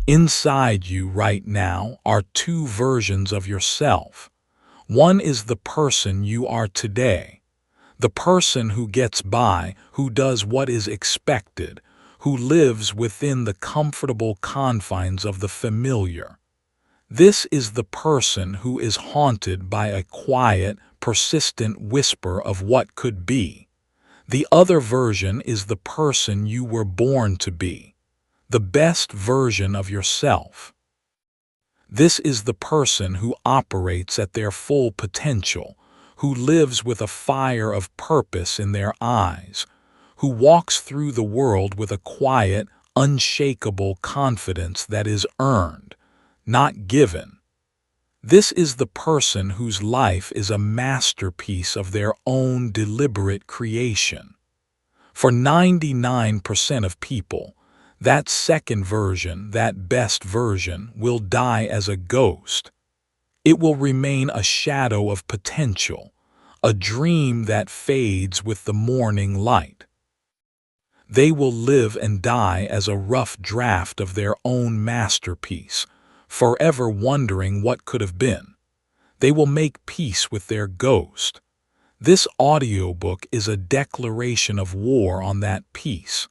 Inside you right now are two versions of yourself. One is the person you are today, the person who gets by, who does what is expected, who lives within the comfortable confines of the familiar. This is the person who is haunted by a quiet, persistent whisper of what could be. The other version is the person you were born to be, the best version of yourself. This is the person who operates at their full potential, who lives with a fire of purpose in their eyes, who walks through the world with a quiet, unshakable confidence that is earned, not given. This is the person whose life is a masterpiece of their own deliberate creation. For 99% of people, that second version, that best version, will die as a ghost. It will remain a shadow of potential, a dream that fades with the morning light. They will live and die as a rough draft of their own masterpiece, forever wondering what could have been. They will make peace with their ghost. This audiobook is a declaration of war on that peace.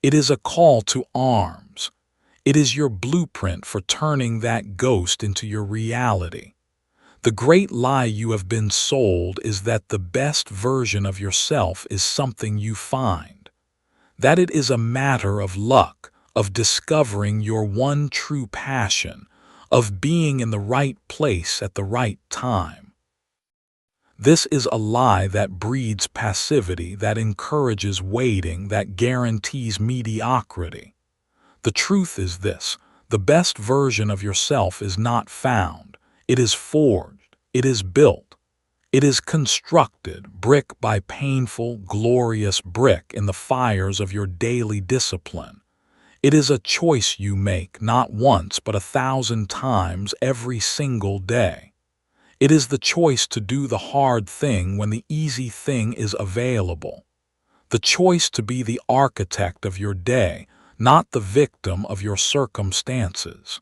It is a call to arms. It is your blueprint for turning that ghost into your reality. The great lie you have been sold is that the best version of yourself is something you find, that it is a matter of luck, of discovering your one true passion, of being in the right place at the right time. This is a lie that breeds passivity, that encourages waiting, that guarantees mediocrity. The truth is this: the best version of yourself is not found. It is forged. It is built. It is constructed brick by painful, glorious brick in the fires of your daily discipline. It is a choice you make not once but 1,000 times every single day. It is the choice to do the hard thing when the easy thing is available. The choice to be the architect of your day, not the victim of your circumstances.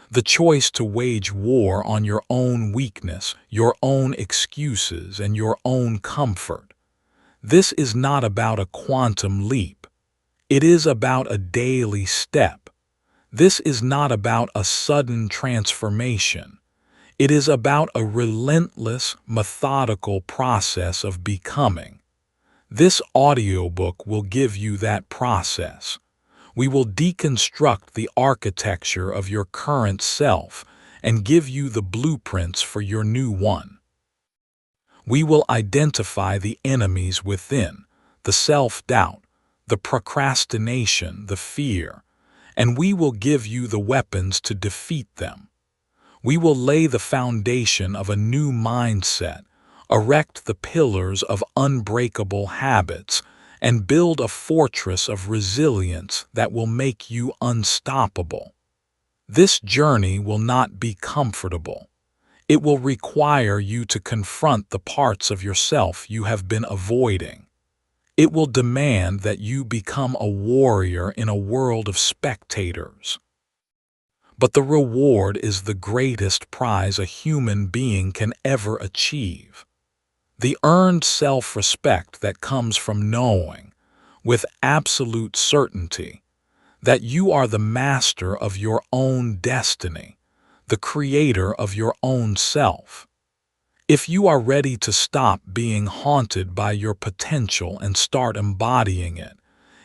The choice to wage war on your own weakness, your own excuses, and your own comfort. This is not about a quantum leap. It is about a daily step. This is not about a sudden transformation. It is about a relentless, methodical process of becoming. This audiobook will give you that process. We will deconstruct the architecture of your current self and give you the blueprints for your new one. We will identify the enemies within, the self-doubt, the procrastination, the fear, and we will give you the weapons to defeat them. We will lay the foundation of a new mindset, erect the pillars of unbreakable habits, and build a fortress of resilience that will make you unstoppable. This journey will not be comfortable. It will require you to confront the parts of yourself you have been avoiding. It will demand that you become a warrior in a world of spectators. But the reward is the greatest prize a human being can ever achieve. The earned self-respect that comes from knowing, with absolute certainty, that you are the master of your own destiny, the creator of your own self. If you are ready to stop being haunted by your potential and start embodying it,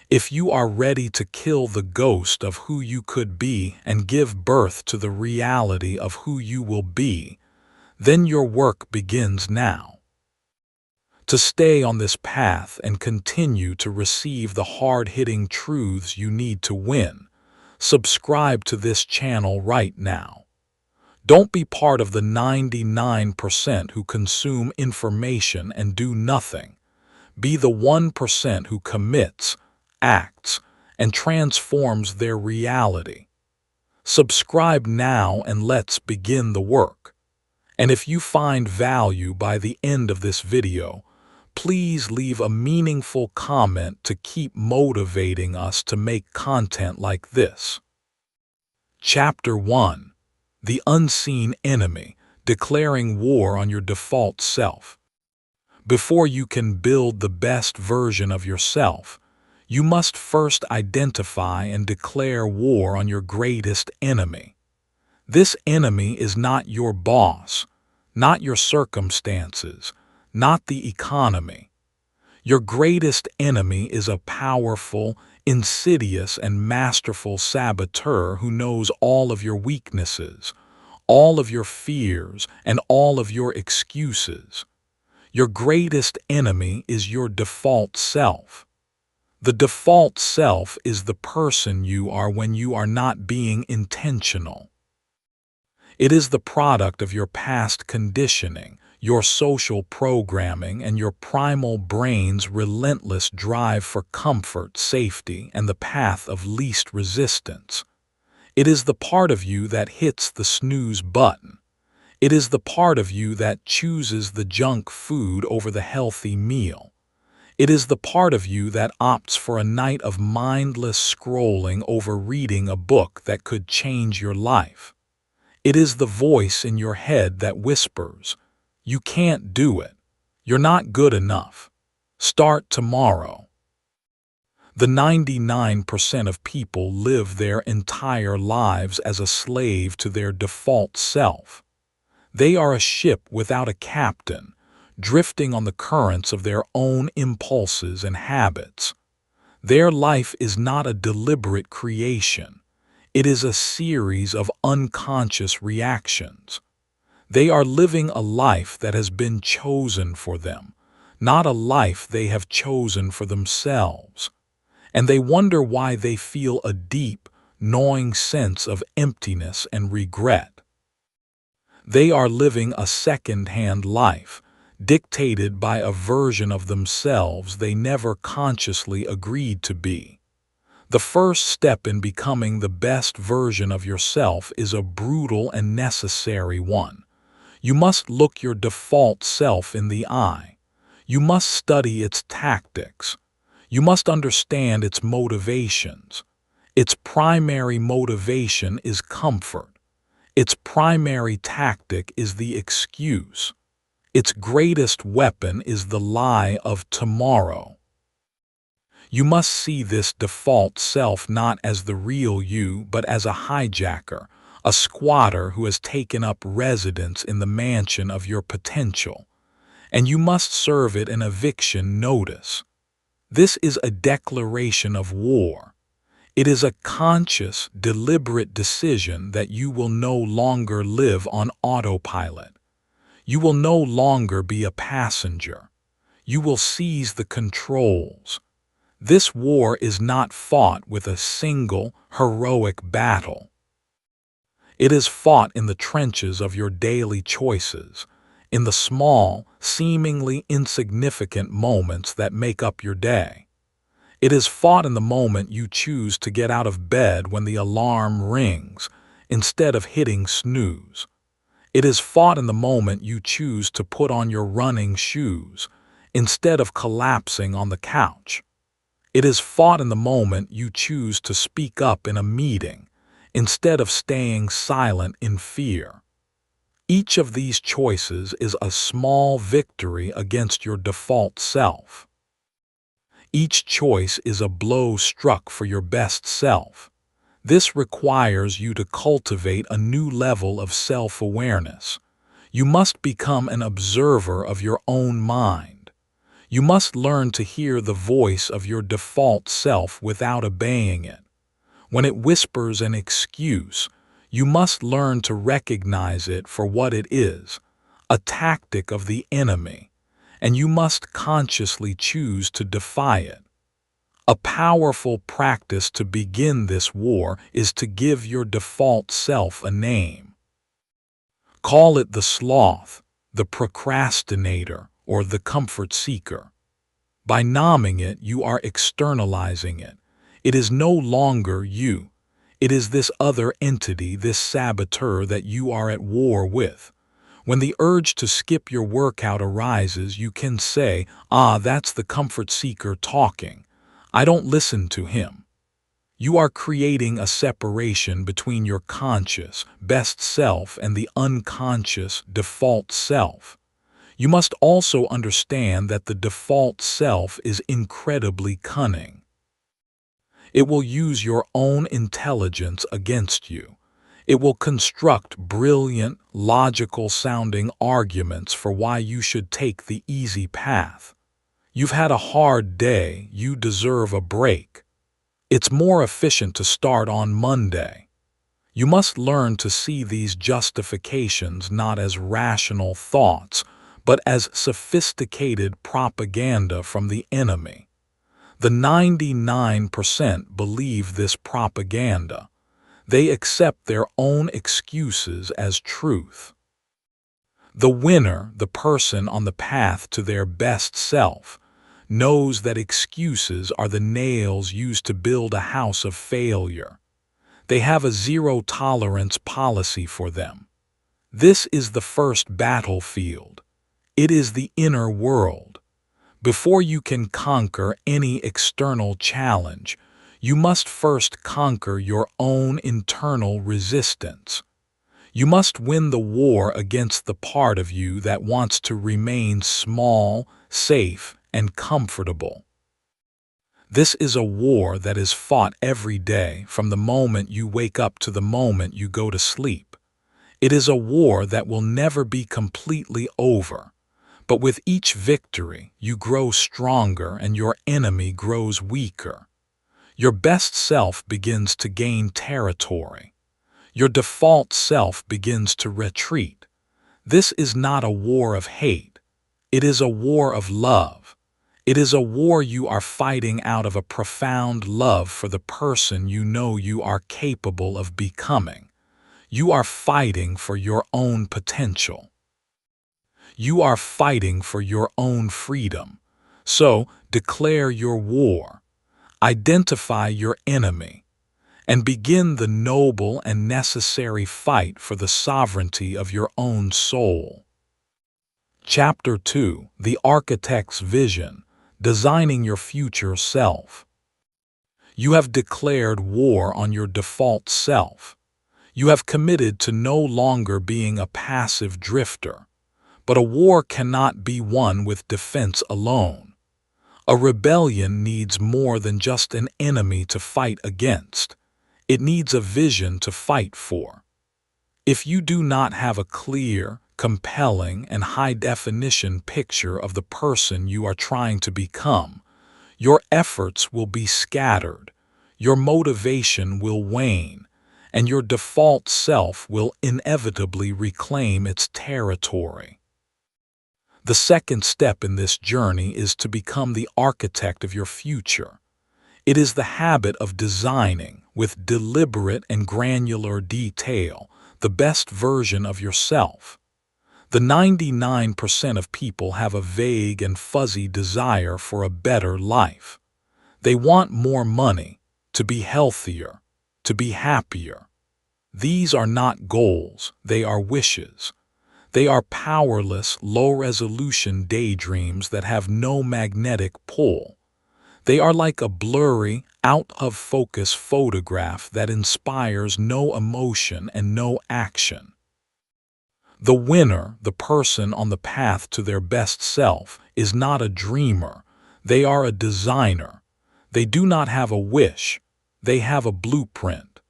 if you are ready to kill the ghost of who you could be and give birth to the reality of who you will be, then your work begins now. To stay on this path and continue to receive the hard-hitting truths you need to win, subscribe to this channel right now. Don't be part of the 99% who consume information and do nothing. Be the 1% who commits, acts, and transforms their reality. Subscribe now and let's begin the work. And if you find value by the end of this video, please leave a meaningful comment to keep motivating us to make content like this. Chapter 1. The Unseen Enemy, Declaring War on Your Default Self. Before you can build the best version of yourself, you must first identify and declare war on your greatest enemy. This enemy is not your boss, not your circumstances, not the economy. Your greatest enemy is a powerful, insidious, and masterful saboteur who knows all of your weaknesses, all of your fears, and all of your excuses. Your greatest enemy is your default self. The default self is the person you are when you are not being intentional. It is the product of your past conditioning, your social programming, and your primal brain's relentless drive for comfort, safety, and the path of least resistance. It is the part of you that hits the snooze button. It is the part of you that chooses the junk food over the healthy meal. It is the part of you that opts for a night of mindless scrolling over reading a book that could change your life. It is the voice in your head that whispers, "You can't do it. You're not good enough. Start tomorrow." The 99% of people live their entire lives as a slave to their default self. They are a ship without a captain, drifting on the currents of their own impulses and habits. Their life is not a deliberate creation. It is a series of unconscious reactions. They are living a life that has been chosen for them, not a life they have chosen for themselves. And they wonder why they feel a deep, gnawing sense of emptiness and regret. They are living a second-hand life, dictated by a version of themselves they never consciously agreed to be. The first step in becoming the best version of yourself is a brutal and necessary one. You must look your default self in the eye. You must study its tactics. You must understand its motivations. Its primary motivation is comfort. Its primary tactic is the excuse. Its greatest weapon is the lie of tomorrow. You must see this default self not as the real you, but as a hijacker, a squatter who has taken up residence in the mansion of your potential. And you must serve it an eviction notice. This is a declaration of war. It is a conscious, deliberate decision that you will no longer live on autopilot. You will no longer be a passenger. You will seize the controls. This war is not fought with a single, heroic battle. It is fought in the trenches of your daily choices, in the small, seemingly insignificant moments that make up your day. It is fought in the moment you choose to get out of bed when the alarm rings, instead of hitting snooze. It is fought in the moment you choose to put on your running shoes, instead of collapsing on the couch. It is fought in the moment you choose to speak up in a meeting, instead of staying silent in fear. Each of these choices is a small victory against your default self. Each choice is a blow struck for your best self. This requires you to cultivate a new level of self-awareness. You must become an observer of your own mind. You must learn to hear the voice of your default self without obeying it. When it whispers an excuse, you must learn to recognize it for what it is, a tactic of the enemy, and you must consciously choose to defy it. A powerful practice to begin this war is to give your default self a name. Call it the sloth, the procrastinator, or the comfort seeker. By naming it, you are externalizing it. It is no longer you. It is this other entity, this saboteur that you are at war with. When the urge to skip your workout arises, you can say, "Ah, that's the comfort seeker talking. I don't listen to him." You are creating a separation between your conscious, best self and the unconscious, default self. You must also understand that the default self is incredibly cunning. It will use your own intelligence against you. It will construct brilliant, logical-sounding arguments for why you should take the easy path. You've had a hard day, you deserve a break. It's more efficient to start on Monday. You must learn to see these justifications not as rational thoughts, but as sophisticated propaganda from the enemy. The 99% believe this propaganda. They accept their own excuses as truth. The winner, the person on the path to their best self, knows that excuses are the nails used to build a house of failure. They have a zero-tolerance policy for them. This is the first battlefield. It is the inner world. Before you can conquer any external challenge, you must first conquer your own internal resistance. You must win the war against the part of you that wants to remain small, safe, and comfortable. This is a war that is fought every day from the moment you wake up to the moment you go to sleep. It is a war that will never be completely over. But with each victory, you grow stronger and your enemy grows weaker. Your best self begins to gain territory. Your default self begins to retreat. This is not a war of hate. It is a war of love. It is a war you are fighting out of a profound love for the person you know you are capable of becoming. You are fighting for your own potential. You are fighting for your own freedom. So, declare your war. Identify your enemy. And begin the noble and necessary fight for the sovereignty of your own soul. Chapter 2: The Architect's Vision, Designing Your Future Self. You have declared war on your default self. You have committed to no longer being a passive drifter. But a war cannot be won with defense alone. A rebellion needs more than just an enemy to fight against. It needs a vision to fight for. If you do not have a clear, compelling, and high-definition picture of the person you are trying to become, your efforts will be scattered, your motivation will wane, and your default self will inevitably reclaim its territory. The second step in this journey is to become the architect of your future. It is the habit of designing, with deliberate and granular detail, the best version of yourself. The 99% of people have a vague and fuzzy desire for a better life. They want more money, to be healthier, to be happier. These are not goals, they are wishes. They are powerless, low-resolution daydreams that have no magnetic pull. They are like a blurry, out-of-focus photograph that inspires no emotion and no action. The winner, the person on the path to their best self, is not a dreamer. They are a designer. They do not have a wish. They have a blueprint.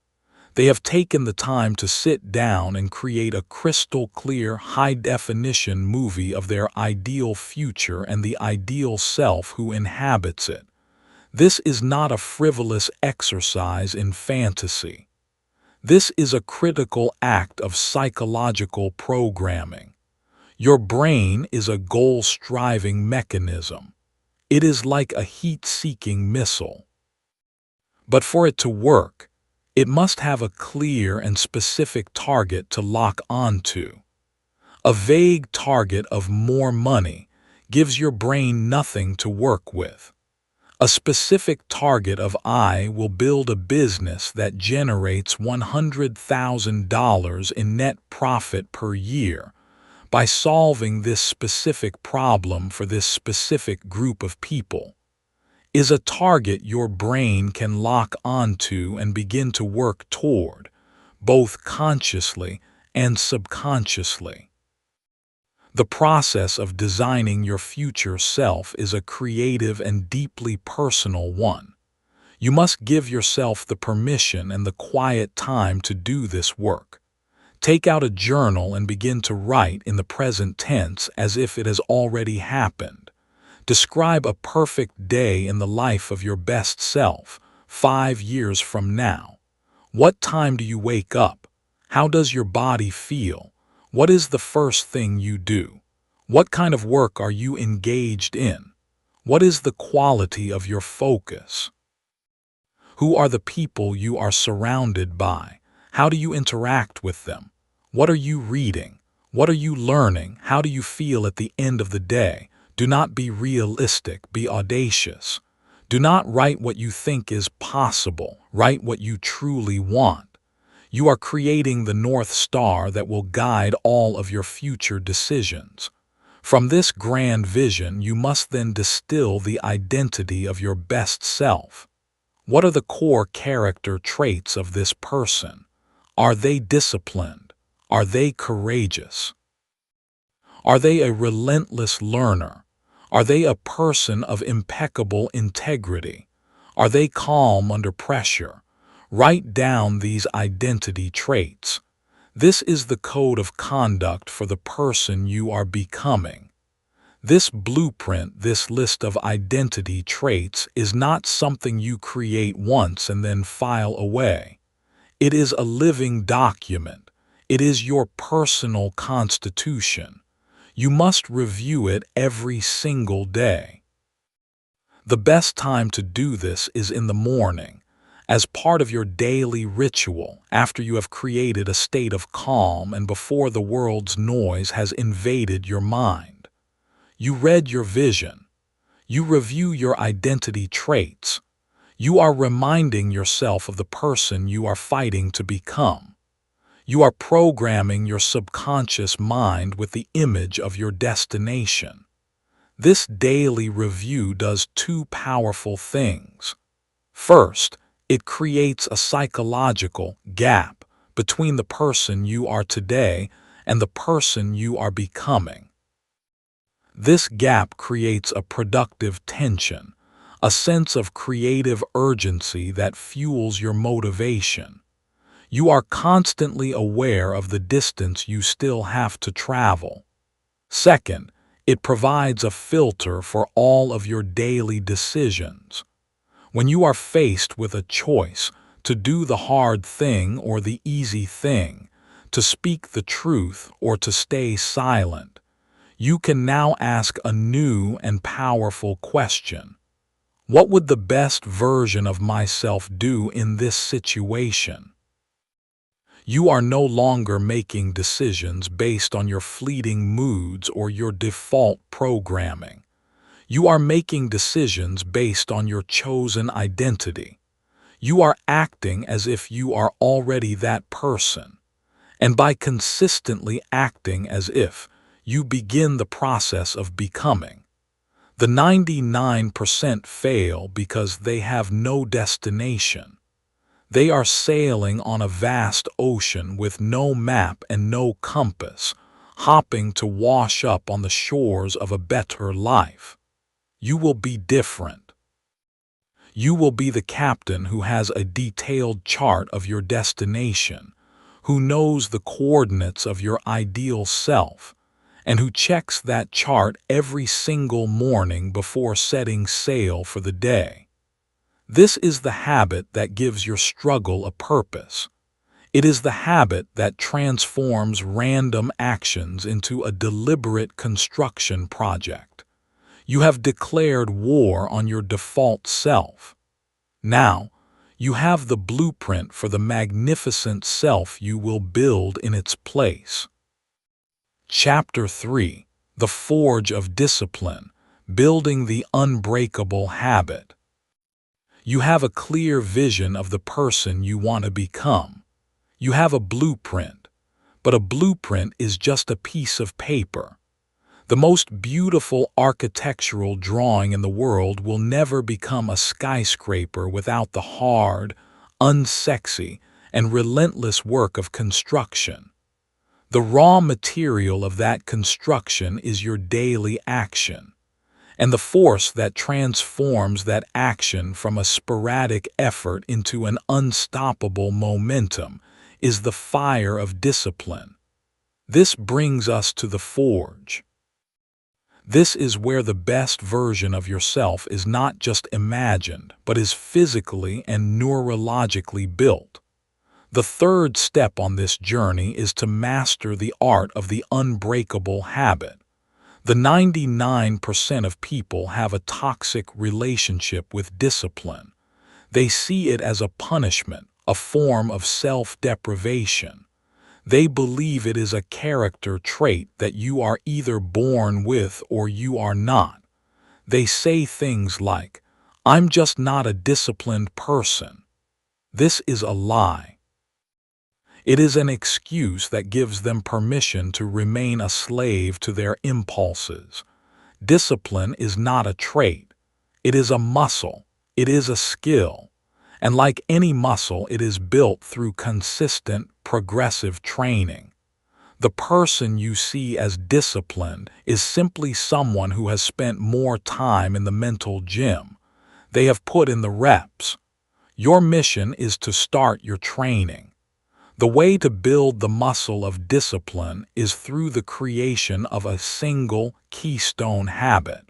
They have taken the time to sit down and create a crystal-clear, high-definition movie of their ideal future and the ideal self who inhabits it. This is not a frivolous exercise in fantasy. This is a critical act of psychological programming. Your brain is a goal-striving mechanism. It is like a heat-seeking missile. But for it to work, it must have a clear and specific target to lock onto. A vague target of more money gives your brain nothing to work with. A specific target of I will build a business that generates $100,000 in net profit per year by solving this specific problem for this specific group of people. is a target your brain can lock onto and begin to work toward, both consciously and subconsciously. The process of designing your future self is a creative and deeply personal one. You must give yourself the permission and the quiet time to do this work. Take out a journal and begin to write in the present tense as if it has already happened. Describe a perfect day in the life of your best self, 5 years from now. What time do you wake up? How does your body feel? What is the first thing you do? What kind of work are you engaged in? What is the quality of your focus? Who are the people you are surrounded by? How do you interact with them? What are you reading? What are you learning? How do you feel at the end of the day? Do not be realistic, be audacious. Do not write what you think is possible, write what you truly want. You are creating the North Star that will guide all of your future decisions. From this grand vision, you must then distill the identity of your best self. What are the core character traits of this person? Are they disciplined? Are they courageous? Are they a relentless learner? Are they a person of impeccable integrity? Are they calm under pressure? Write down these identity traits. This is the code of conduct for the person you are becoming. This blueprint, this list of identity traits, is not something you create once and then file away. It is a living document. It is your personal constitution. You must review it every single day. The best time to do this is in the morning, as part of your daily ritual, after you have created a state of calm and before the world's noise has invaded your mind. You read your vision. You review your identity traits. You are reminding yourself of the person you are fighting to become. You are programming your subconscious mind with the image of your destination. This daily review does two powerful things. First, it creates a psychological gap between the person you are today and the person you are becoming. This gap creates a productive tension, a sense of creative urgency that fuels your motivation. You are constantly aware of the distance you still have to travel. Second, it provides a filter for all of your daily decisions. When you are faced with a choice to do the hard thing or the easy thing, to speak the truth or to stay silent, you can now ask a new and powerful question. What would the best version of myself do in this situation? You are no longer making decisions based on your fleeting moods or your default programming. You are making decisions based on your chosen identity. You are acting as if you are already that person. And by consistently acting as if, you begin the process of becoming. The 99% fail because they have no destination. They are sailing on a vast ocean with no map and no compass, hopping to wash up on the shores of a better life. You will be different. You will be the captain who has a detailed chart of your destination, who knows the coordinates of your ideal self, and who checks that chart every single morning before setting sail for the day. This is the habit that gives your struggle a purpose. It is the habit that transforms random actions into a deliberate construction project. You have declared war on your default self. Now, you have the blueprint for the magnificent self you will build in its place. Chapter 3: The Forge of Discipline, Building the Unbreakable Habit. You have a clear vision of the person you want to become. You have a blueprint, but a blueprint is just a piece of paper. The most beautiful architectural drawing in the world will never become a skyscraper without the hard, unsexy, and relentless work of construction. The raw material of that construction is your daily action, and the force that transforms that action from a sporadic effort into an unstoppable momentum is the fire of discipline. This brings us to the forge. This is where the best version of yourself is not just imagined, but is physically and neurologically built. The third step on this journey is to master the art of the unbreakable habit. The 99% of people have a toxic relationship with discipline. They see it as a punishment, a form of self-deprivation. They believe it is a character trait that you are either born with or you are not. They say things like, "I'm just not a disciplined person." This is a lie. It is an excuse that gives them permission to remain a slave to their impulses. Discipline is not a trait. It is a muscle. It is a skill. And like any muscle, it is built through consistent, progressive training. The person you see as disciplined is simply someone who has spent more time in the mental gym. They have put in the reps. Your mission is to start your training. The way to build the muscle of discipline is through the creation of a single keystone habit.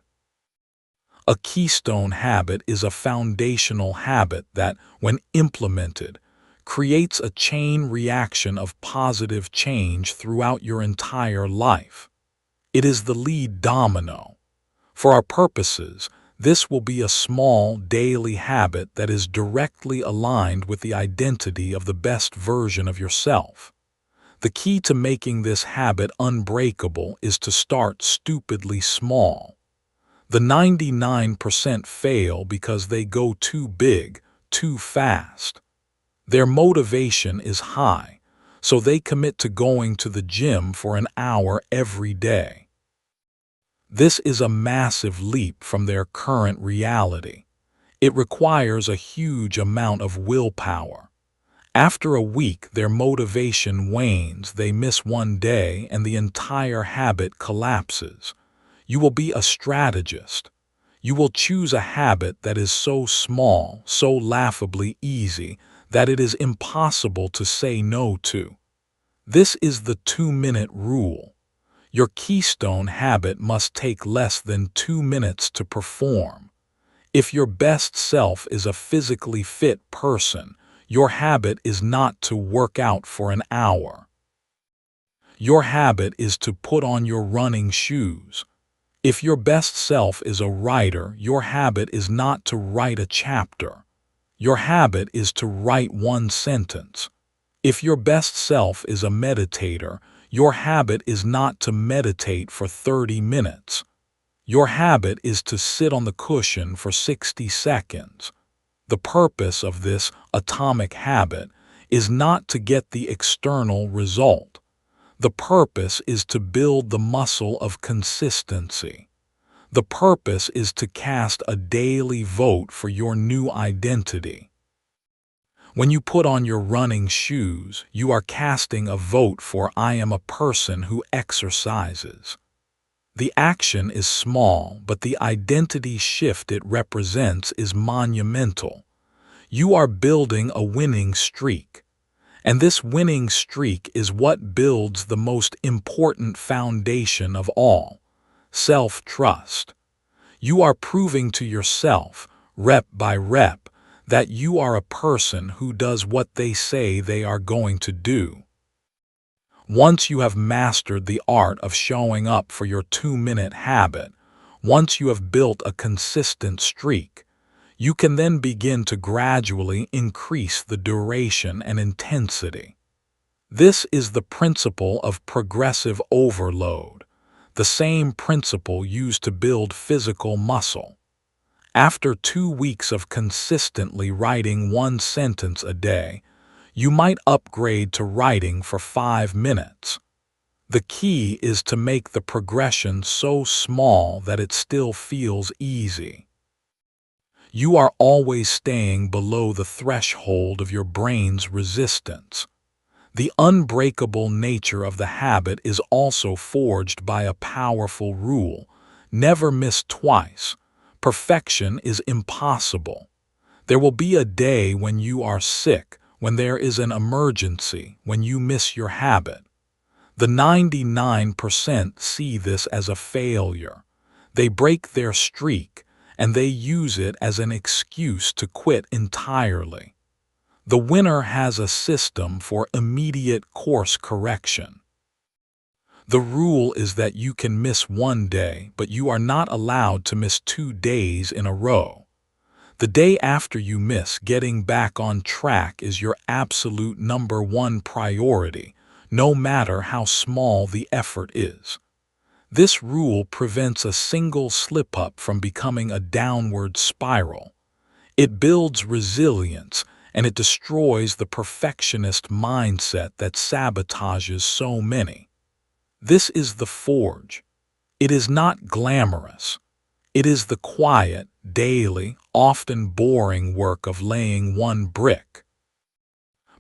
A keystone habit is a foundational habit that, when implemented, creates a chain reaction of positive change throughout your entire life. It is the lead domino. For our purposes, this will be a small daily habit that is directly aligned with the identity of the best version of yourself. The key to making this habit unbreakable is to start stupidly small. The 99% fail because they go too big, too fast. Their motivation is high, so they commit to going to the gym for an hour every day. This is a massive leap from their current reality. It requires a huge amount of willpower. After a week, their motivation wanes, they miss one day, and the entire habit collapses. You will be a strategist. You will choose a habit that is so small, so laughably easy, that it is impossible to say no to. This is the 2-minute rule. Your keystone habit must take less than 2 minutes to perform. If your best self is a physically fit person, your habit is not to work out for an hour. Your habit is to put on your running shoes. If your best self is a writer, your habit is not to write a chapter. Your habit is to write one sentence. If your best self is a meditator, your habit is not to meditate for 30 minutes. Your habit is to sit on the cushion for 60 seconds. The purpose of this atomic habit is not to get the external result. The purpose is to build the muscle of consistency. The purpose is to cast a daily vote for your new identity. When you put on your running shoes, you are casting a vote for "I am a person who exercises." The action is small, but the identity shift it represents is monumental. You are building a winning streak. And this winning streak is what builds the most important foundation of all: self-trust. You are proving to yourself, rep by rep, that you are a person who does what they say they are going to do. Once you have mastered the art of showing up for your 2-minute habit, once you have built a consistent streak, you can then begin to gradually increase the duration and intensity. This is the principle of progressive overload, the same principle used to build physical muscle. After 2 weeks of consistently writing one sentence a day, you might upgrade to writing for 5 minutes. The key is to make the progression so small that it still feels easy. You are always staying below the threshold of your brain's resistance. The unbreakable nature of the habit is also forged by a powerful rule: never miss twice. Perfection is impossible. There will be a day when you are sick, when there is an emergency, when you miss your habit. The 99% see this as a failure. They break their streak, and they use it as an excuse to quit entirely. The winner has a system for immediate course correction. The rule is that you can miss one day, but you are not allowed to miss 2 days in a row. The day after you miss, getting back on track is your absolute #1 priority, no matter how small the effort is. This rule prevents a single slip-up from becoming a downward spiral. It builds resilience, and it destroys the perfectionist mindset that sabotages so many. This is the forge. It is not glamorous. It is the quiet, daily, often boring work of laying one brick.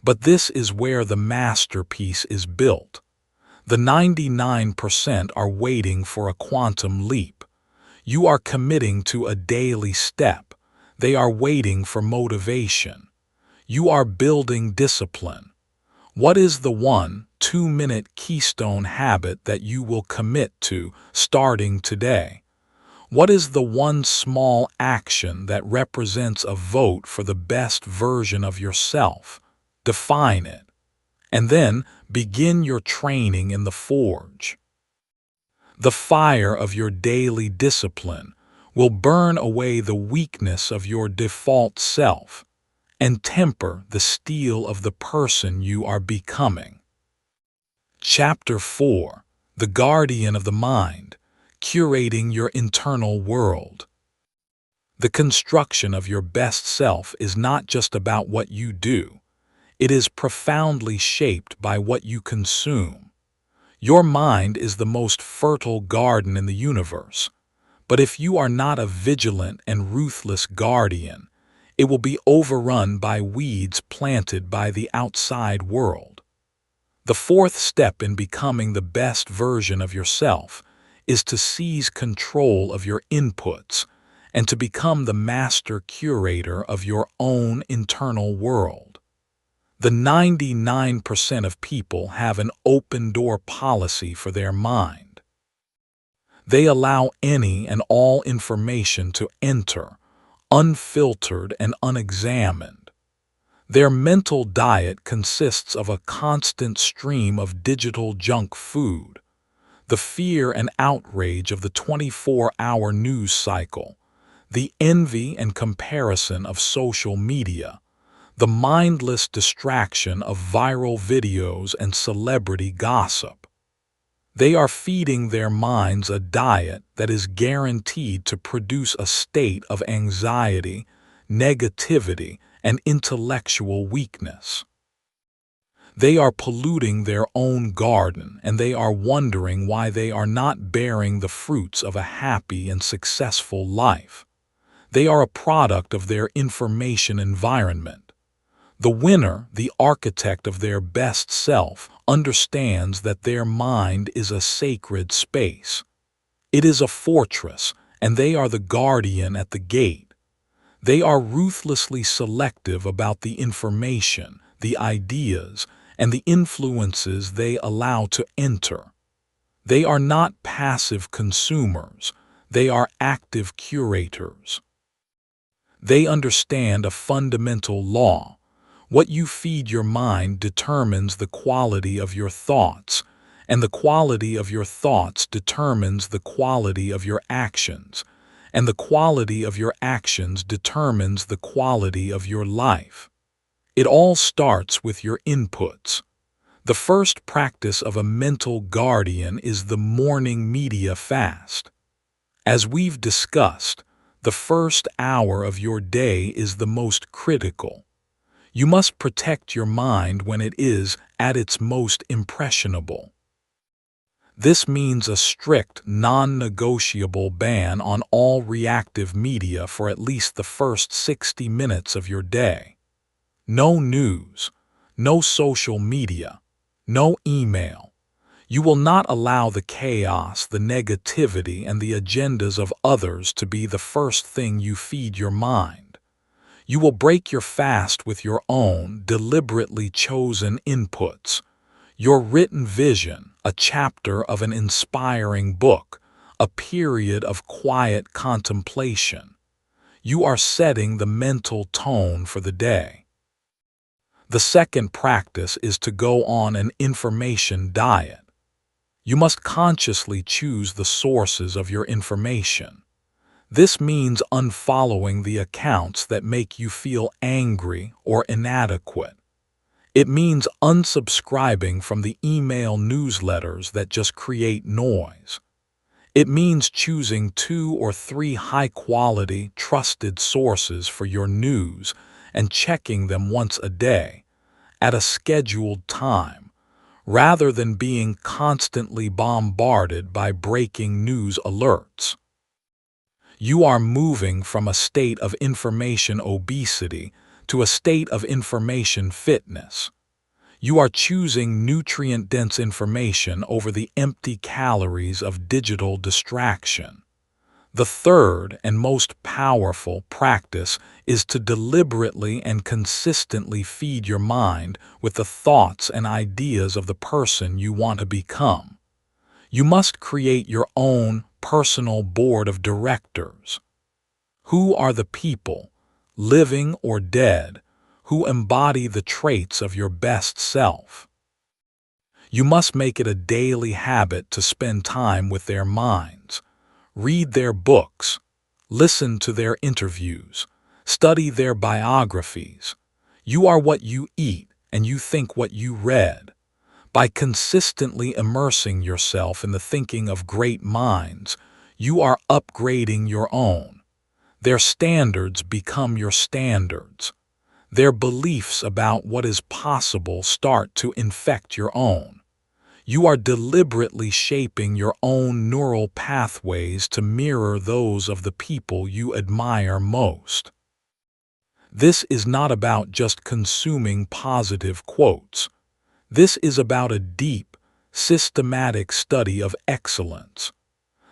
But this is where the masterpiece is built. The 99% are waiting for a quantum leap. You are committing to a daily step. They are waiting for motivation. You are building discipline. What is the 1-2-minute keystone habit that you will commit to starting today? What is the one small action that represents a vote for the best version of yourself? Define it. And then begin your training in the forge. The fire of your daily discipline will burn away the weakness of your default self and temper the steel of the person you are becoming. Chapter 4: The Guardian of the Mind, Curating Your Internal World. The construction of your best self is not just about what you do. It is profoundly shaped by what you consume. Your mind is the most fertile garden in the universe, but if you are not a vigilant and ruthless guardian, it will be overrun by weeds planted by the outside world. The fourth step in becoming the best version of yourself is to seize control of your inputs and to become the master curator of your own internal world. The 99% of people have an open-door policy for their mind. They allow any and all information to enter, unfiltered and unexamined. Their mental diet consists of a constant stream of digital junk food, the fear and outrage of the 24-hour news cycle, the envy and comparison of social media, the mindless distraction of viral videos and celebrity gossip. They are feeding their minds a diet that is guaranteed to produce a state of anxiety, negativity, and intellectual weakness. They are polluting their own garden, and they are wondering why they are not bearing the fruits of a happy and successful life. They are a product of their information environment. The winner, the architect of their best self, understands that their mind is a sacred space. It is a fortress, and they are the guardian at the gate. They are ruthlessly selective about the information, the ideas, and the influences they allow to enter. They are not passive consumers. They are active curators. They understand a fundamental law. What you feed your mind determines the quality of your thoughts, and the quality of your thoughts determines the quality of your actions, and the quality of your actions determines the quality of your life. It all starts with your inputs. The first practice of a mental guardian is the morning media fast. As we've discussed, the first hour of your day is the most critical. You must protect your mind when it is at its most impressionable. This means a strict, non-negotiable ban on all reactive media for at least the first 60 minutes of your day. No news, no social media, no email. You will not allow the chaos, the negativity, and the agendas of others to be the first thing you feed your mind. You will break your fast with your own, deliberately chosen inputs. Your written vision, a chapter of an inspiring book, a period of quiet contemplation. You are setting the mental tone for the day. The second practice is to go on an information diet. You must consciously choose the sources of your information. This means unfollowing the accounts that make you feel angry or inadequate. It means unsubscribing from the email newsletters that just create noise. It means choosing 2 or 3 high-quality, trusted sources for your news and checking them once a day, at a scheduled time, rather than being constantly bombarded by breaking news alerts. You are moving from a state of information obesity to a state of information fitness. You are choosing nutrient-dense information over the empty calories of digital distraction. The third and most powerful practice is to deliberately and consistently feed your mind with the thoughts and ideas of the person you want to become. You must create your own personal board of directors. Who are the people, living or dead, who embody the traits of your best self? You must make it a daily habit to spend time with their minds. Read their books, listen to their interviews, study their biographies. You are what you eat, and you think what you read. By consistently immersing yourself in the thinking of great minds, you are upgrading your own. Their standards become your standards. Their beliefs about what is possible start to infect your own. You are deliberately shaping your own neural pathways to mirror those of the people you admire most. This is not about just consuming positive quotes. This is about a deep, systematic study of excellence.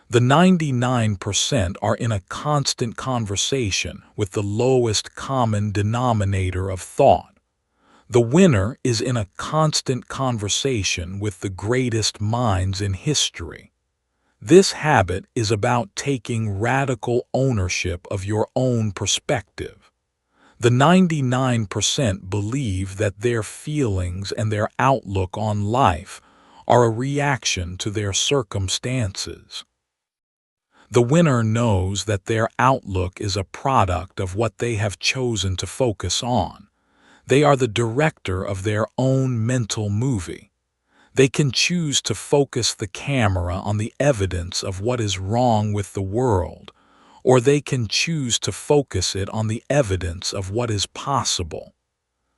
The 99% are in a constant conversation with the lowest common denominator of thought. The winner is in a constant conversation with the greatest minds in history. This habit is about taking radical ownership of your own perspective. The 99% believe that their feelings and their outlook on life are a reaction to their circumstances. The winner knows that their outlook is a product of what they have chosen to focus on. They are the director of their own mental movie. They can choose to focus the camera on the evidence of what is wrong with the world, or they can choose to focus it on the evidence of what is possible.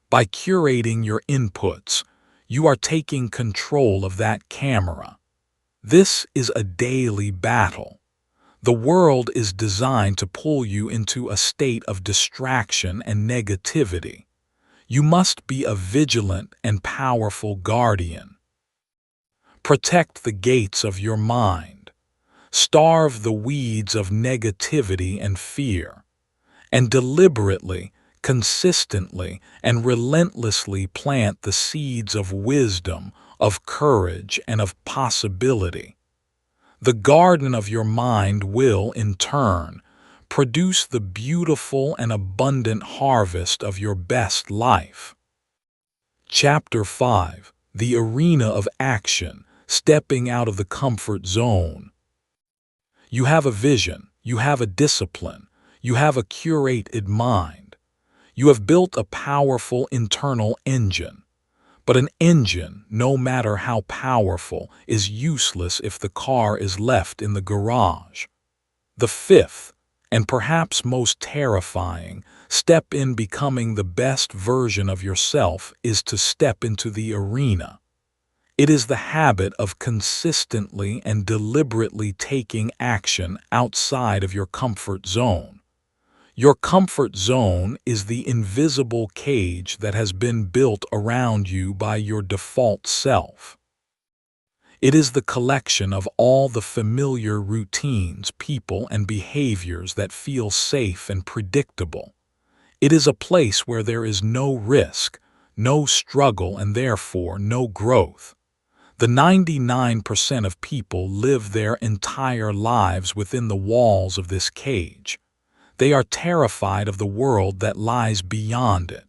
By curating your inputs, you are taking control of that camera. This is a daily battle. The world is designed to pull you into a state of distraction and negativity. You must be a vigilant and powerful guardian. Protect the gates of your mind. Starve the weeds of negativity and fear. And deliberately, consistently, and relentlessly plant the seeds of wisdom, of courage, and of possibility. The garden of your mind will, in turn, produce the beautiful and abundant harvest of your best life. Chapter 5: The Arena of Action, Stepping Out of the Comfort Zone. You have a vision, you have a discipline, you have a curated mind. You have built a powerful internal engine. But an engine, no matter how powerful, is useless if the car is left in the garage. The fifth, and perhaps most terrifying, step in becoming the best version of yourself is to step into the arena. It is the habit of consistently and deliberately taking action outside of your comfort zone. Your comfort zone is the invisible cage that has been built around you by your default self. It is the collection of all the familiar routines, people, and behaviors that feel safe and predictable. It is a place where there is no risk, no struggle, and therefore no growth. The 99% of people live their entire lives within the walls of this cage. They are terrified of the world that lies beyond it.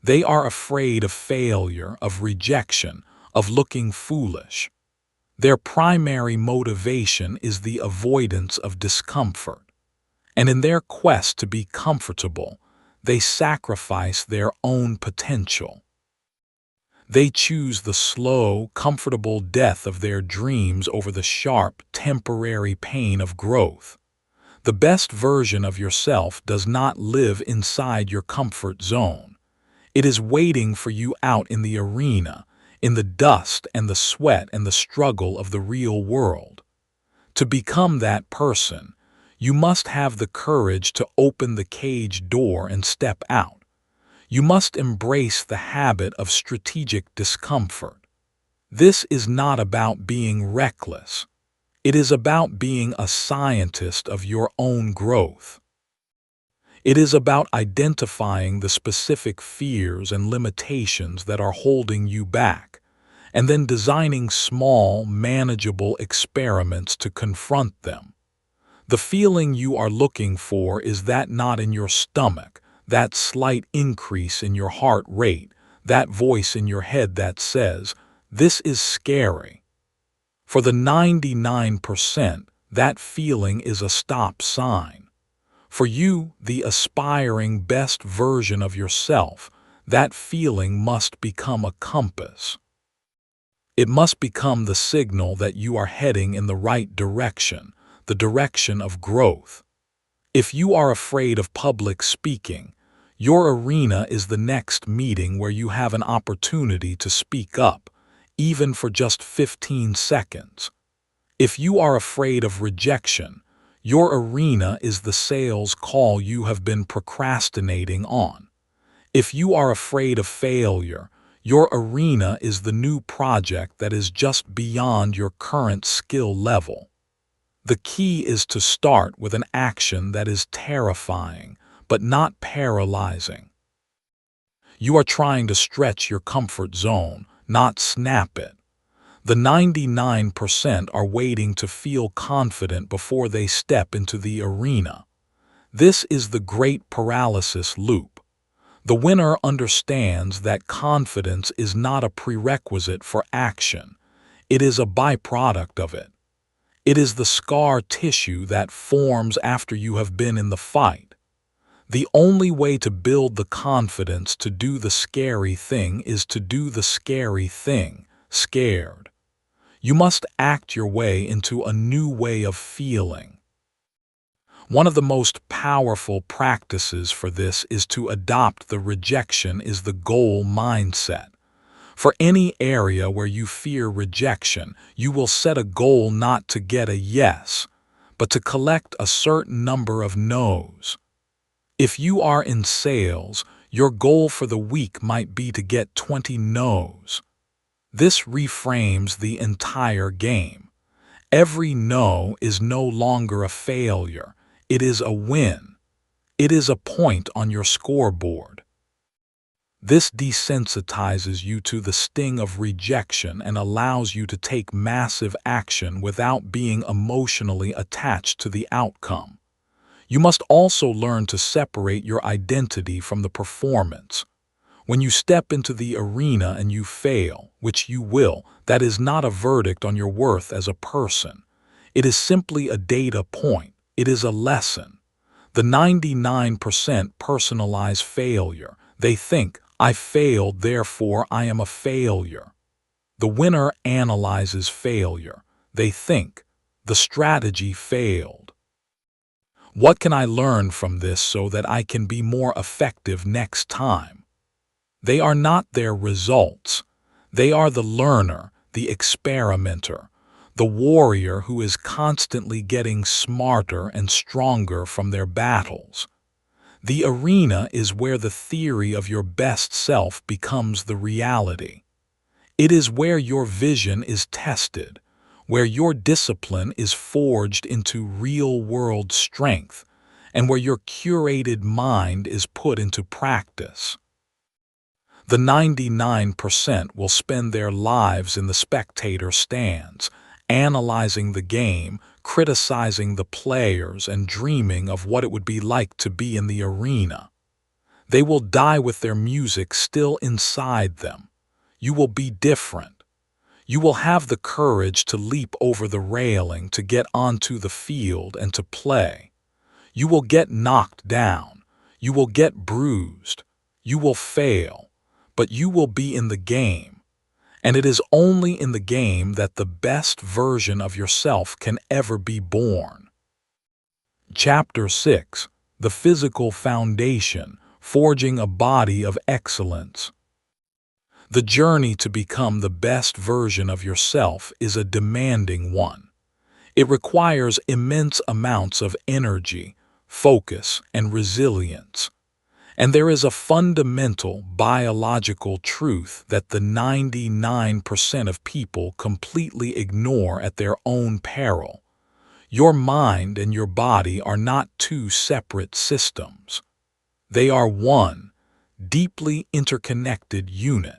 They are afraid of failure, of rejection, of looking foolish. Their primary motivation is the avoidance of discomfort. And in their quest to be comfortable, they sacrifice their own potential. They choose the slow, comfortable death of their dreams over the sharp, temporary pain of growth. The best version of yourself does not live inside your comfort zone. It is waiting for you out in the arena, in the dust and the sweat and the struggle of the real world. To become that person, you must have the courage to open the cage door and step out. You must embrace the habit of strategic discomfort. This is not about being reckless. It is about being a scientist of your own growth. It is about identifying the specific fears and limitations that are holding you back, and then designing small, manageable experiments to confront them. The feeling you are looking for is that knot in your stomach, that slight increase in your heart rate, that voice in your head that says, "This is scary." For the 99%, that feeling is a stop sign. For you, the aspiring best version of yourself, that feeling must become a compass. It must become the signal that you are heading in the right direction, the direction of growth. If you are afraid of public speaking, your arena is the next meeting where you have an opportunity to speak up, even for just 15 seconds. If you are afraid of rejection, your arena is the sales call you have been procrastinating on. If you are afraid of failure, your arena is the new project that is just beyond your current skill level. The key is to start with an action that is terrifying, but not paralyzing. You are trying to stretch your comfort zone, not snap it. The 99% are waiting to feel confident before they step into the arena. This is the great paralysis loop. The winner understands that confidence is not a prerequisite for action. It is a byproduct of it. It is the scar tissue that forms after you have been in the fight. The only way to build the confidence to do the scary thing is to do the scary thing, scared. You must act your way into a new way of feeling. One of the most powerful practices for this is to adopt the rejection is the goal mindset. For any area where you fear rejection, you will set a goal not to get a yes, but to collect a certain number of no's. If you are in sales, your goal for the week might be to get 20 no's. This reframes the entire game. Every no is no longer a failure. It is a win. It is a point on your scoreboard. This desensitizes you to the sting of rejection and allows you to take massive action without being emotionally attached to the outcome. You must also learn to separate your identity from the performance. When you step into the arena and you fail, which you will, that is not a verdict on your worth as a person. It is simply a data point. It is a lesson. The 99% personalize failure. They think, "I failed, therefore I am a failure." The winner analyzes failure. They think, "The strategy failed. What can I learn from this so that I can be more effective next time?" They are not their results. They are the learner. the experimenter, the warrior who is constantly getting smarter and stronger from their battles. The arena is where the theory of your best self becomes the reality. It is where your vision is tested, where your discipline is forged into real-world strength, and where your curated mind is put into practice. The 99% will spend their lives in the spectator stands, analyzing the game, criticizing the players, and dreaming of what it would be like to be in the arena. They will die with their music still inside them. You will be different. You will have the courage to leap over the railing, to get onto the field, and to play. You will get knocked down. You will get bruised. You will fail. But you will be in the game. And it is only in the game that the best version of yourself can ever be born. Chapter 6: The Physical Foundation, Forging a Body of Excellence. The journey to become the best version of yourself is a demanding one. It requires immense amounts of energy, focus, and resilience. And there is a fundamental biological truth that the 99% of people completely ignore at their own peril. Your mind and your body are not two separate systems. They are one, deeply interconnected unit.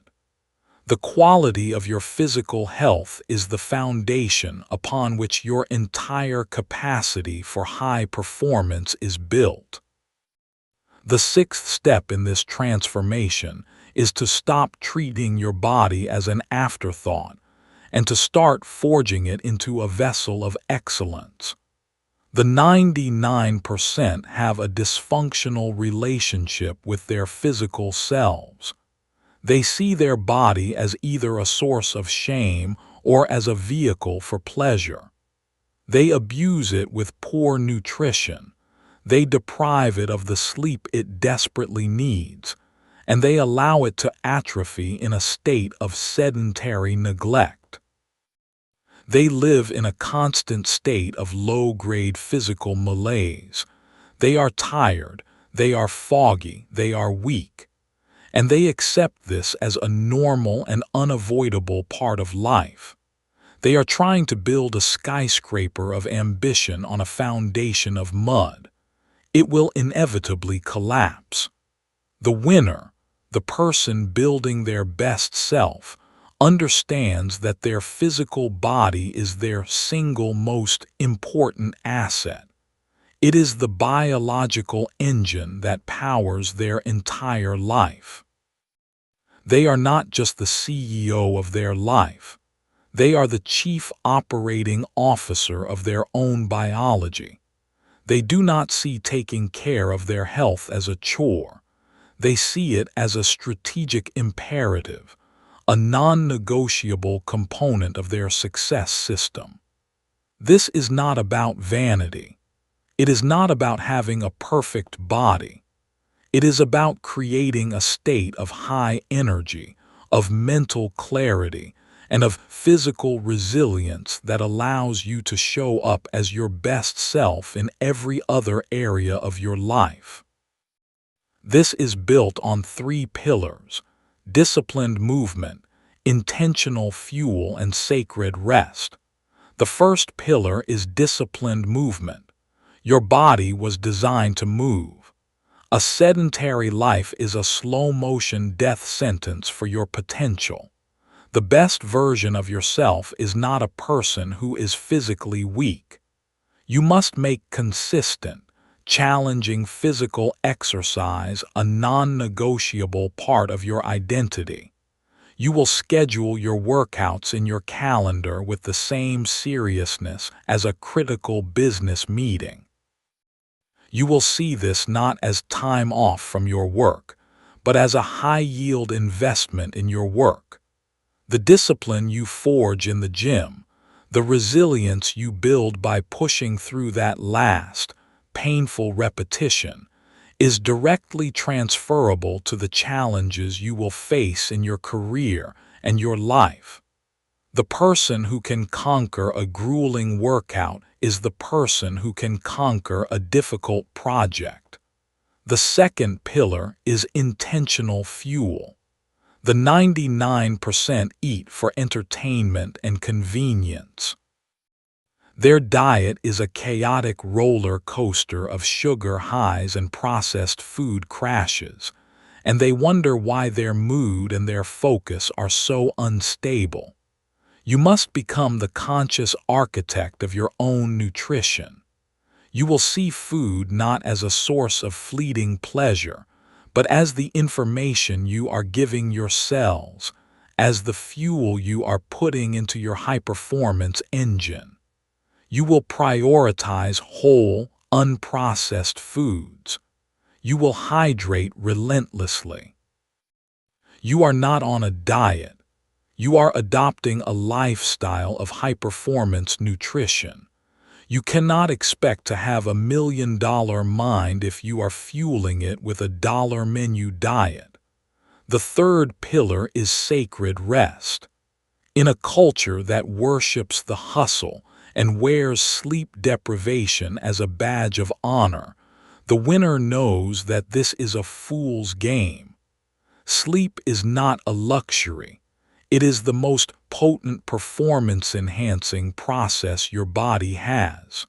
The quality of your physical health is the foundation upon which your entire capacity for high performance is built. The sixth step in this transformation is to stop treating your body as an afterthought and to start forging it into a vessel of excellence. The 99% have a dysfunctional relationship with their physical selves. They see their body as either a source of shame or as a vehicle for pleasure. They abuse it with poor nutrition. They deprive it of the sleep it desperately needs, and they allow it to atrophy in a state of sedentary neglect. They live in a constant state of low-grade physical malaise. They are tired, they are foggy, they are weak, and they accept this as a normal and unavoidable part of life. They are trying to build a skyscraper of ambition on a foundation of mud. It will inevitably collapse. The winner, the person building their best self, understands that their physical body is their single most important asset. It is the biological engine that powers their entire life. They are not just the CEO of their life. They are the chief operating officer of their own biology. They do not see taking care of their health as a chore. They see it as a strategic imperative, a non-negotiable component of their success system. This is not about vanity. It is not about having a perfect body. It is about creating a state of high energy, of mental clarity, and of physical resilience that allows you to show up as your best self in every other area of your life. This is built on three pillars: disciplined movement, intentional fuel, and sacred rest. The first pillar is disciplined movement. Your body was designed to move. A sedentary life is a slow-motion death sentence for your potential. The best version of yourself is not a person who is physically weak. You must make consistent, challenging physical exercise a non-negotiable part of your identity. You will schedule your workouts in your calendar with the same seriousness as a critical business meeting. You will see this not as time off from your work, but as a high-yield investment in your work. The discipline you forge in the gym, the resilience you build by pushing through that last, painful repetition, is directly transferable to the challenges you will face in your career and your life. The person who can conquer a grueling workout is the person who can conquer a difficult project. The second pillar is intentional fuel. The 99% eat for entertainment and convenience. Their diet is a chaotic roller coaster of sugar highs and processed food crashes, and they wonder why their mood and their focus are so unstable. You must become the conscious architect of your own nutrition. You will see food not as a source of fleeting pleasure, but as the information you are giving your cells, as the fuel you are putting into your high-performance engine. You will prioritize whole, unprocessed foods. You will hydrate relentlessly. You are not on a diet. You are adopting a lifestyle of high-performance nutrition. You cannot expect to have a $1 million mind if you are fueling it with a dollar menu diet. The third pillar is sacred rest. In a culture that worships the hustle and wears sleep deprivation as a badge of honor, the winner knows that this is a fool's game. Sleep is not a luxury. It is the most potent performance-enhancing process your body has.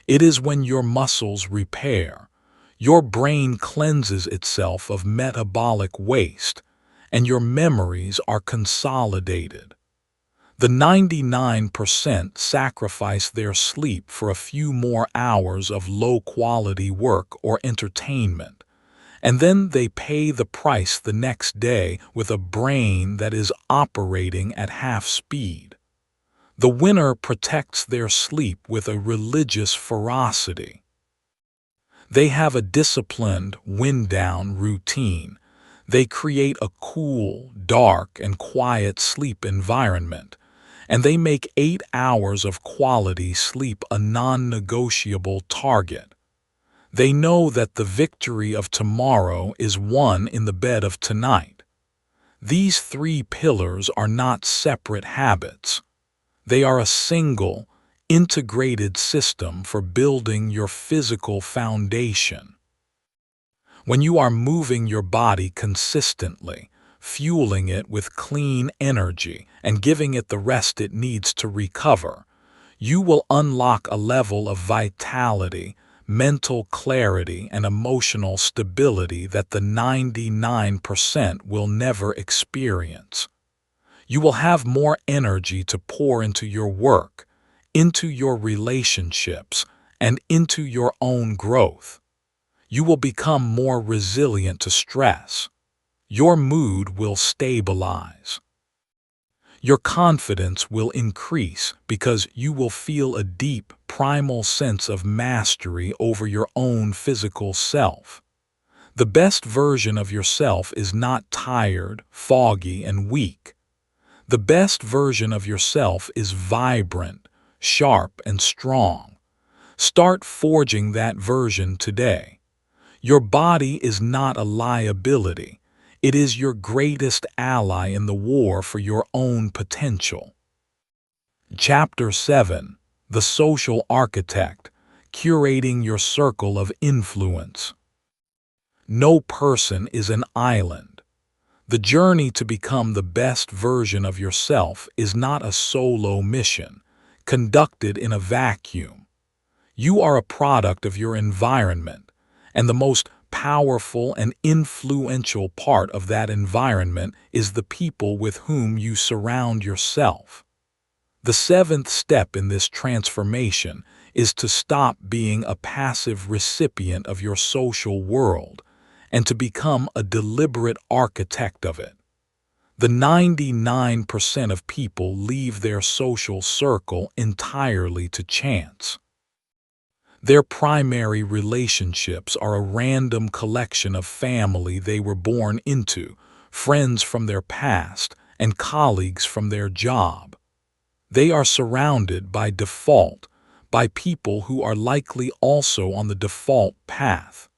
It is when your muscles repair, your brain cleanses itself of metabolic waste, and your memories are consolidated. The 99% sacrifice their sleep for a few more hours of low-quality work or entertainment, and then they pay the price the next day with a brain that is operating at half speed. The winner protects their sleep with a religious ferocity. They have a disciplined wind-down routine. They create a cool, dark, and quiet sleep environment, and they make 8 hours of quality sleep a non-negotiable target. They know that the victory of tomorrow is won in the bed of tonight. These 3 pillars are not separate habits. They are a single, integrated system for building your physical foundation. When you are moving your body consistently, fueling it with clean energy, and giving it the rest it needs to recover, you will unlock a level of vitality, mental clarity, and emotional stability that the 99% will never experience. You will have more energy to pour into your work, into your relationships, and into your own growth. You will become more resilient to stress. Your mood will stabilize. Your confidence will increase because you will feel a deep, primal sense of mastery over your own physical self. The best version of yourself is not tired, foggy, and weak. The best version of yourself is vibrant, sharp, and strong. Start forging that version today. Your body is not a liability. It is your greatest ally in the war for your own potential. Chapter 7: The Social Architect: Curating Your Circle of Influence. No person is an island. The journey to become the best version of yourself is not a solo mission, conducted in a vacuum. You are a product of your environment, and the most powerful and influential part of that environment is the people with whom you surround yourself. The 7th step in this transformation is to stop being a passive recipient of your social world and to become a deliberate architect of it. The 99% of people leave their social circle entirely to chance. Their primary relationships are a random collection of family they were born into, friends from their past, and colleagues from their job. They are surrounded by default by people who are likely also on the default path.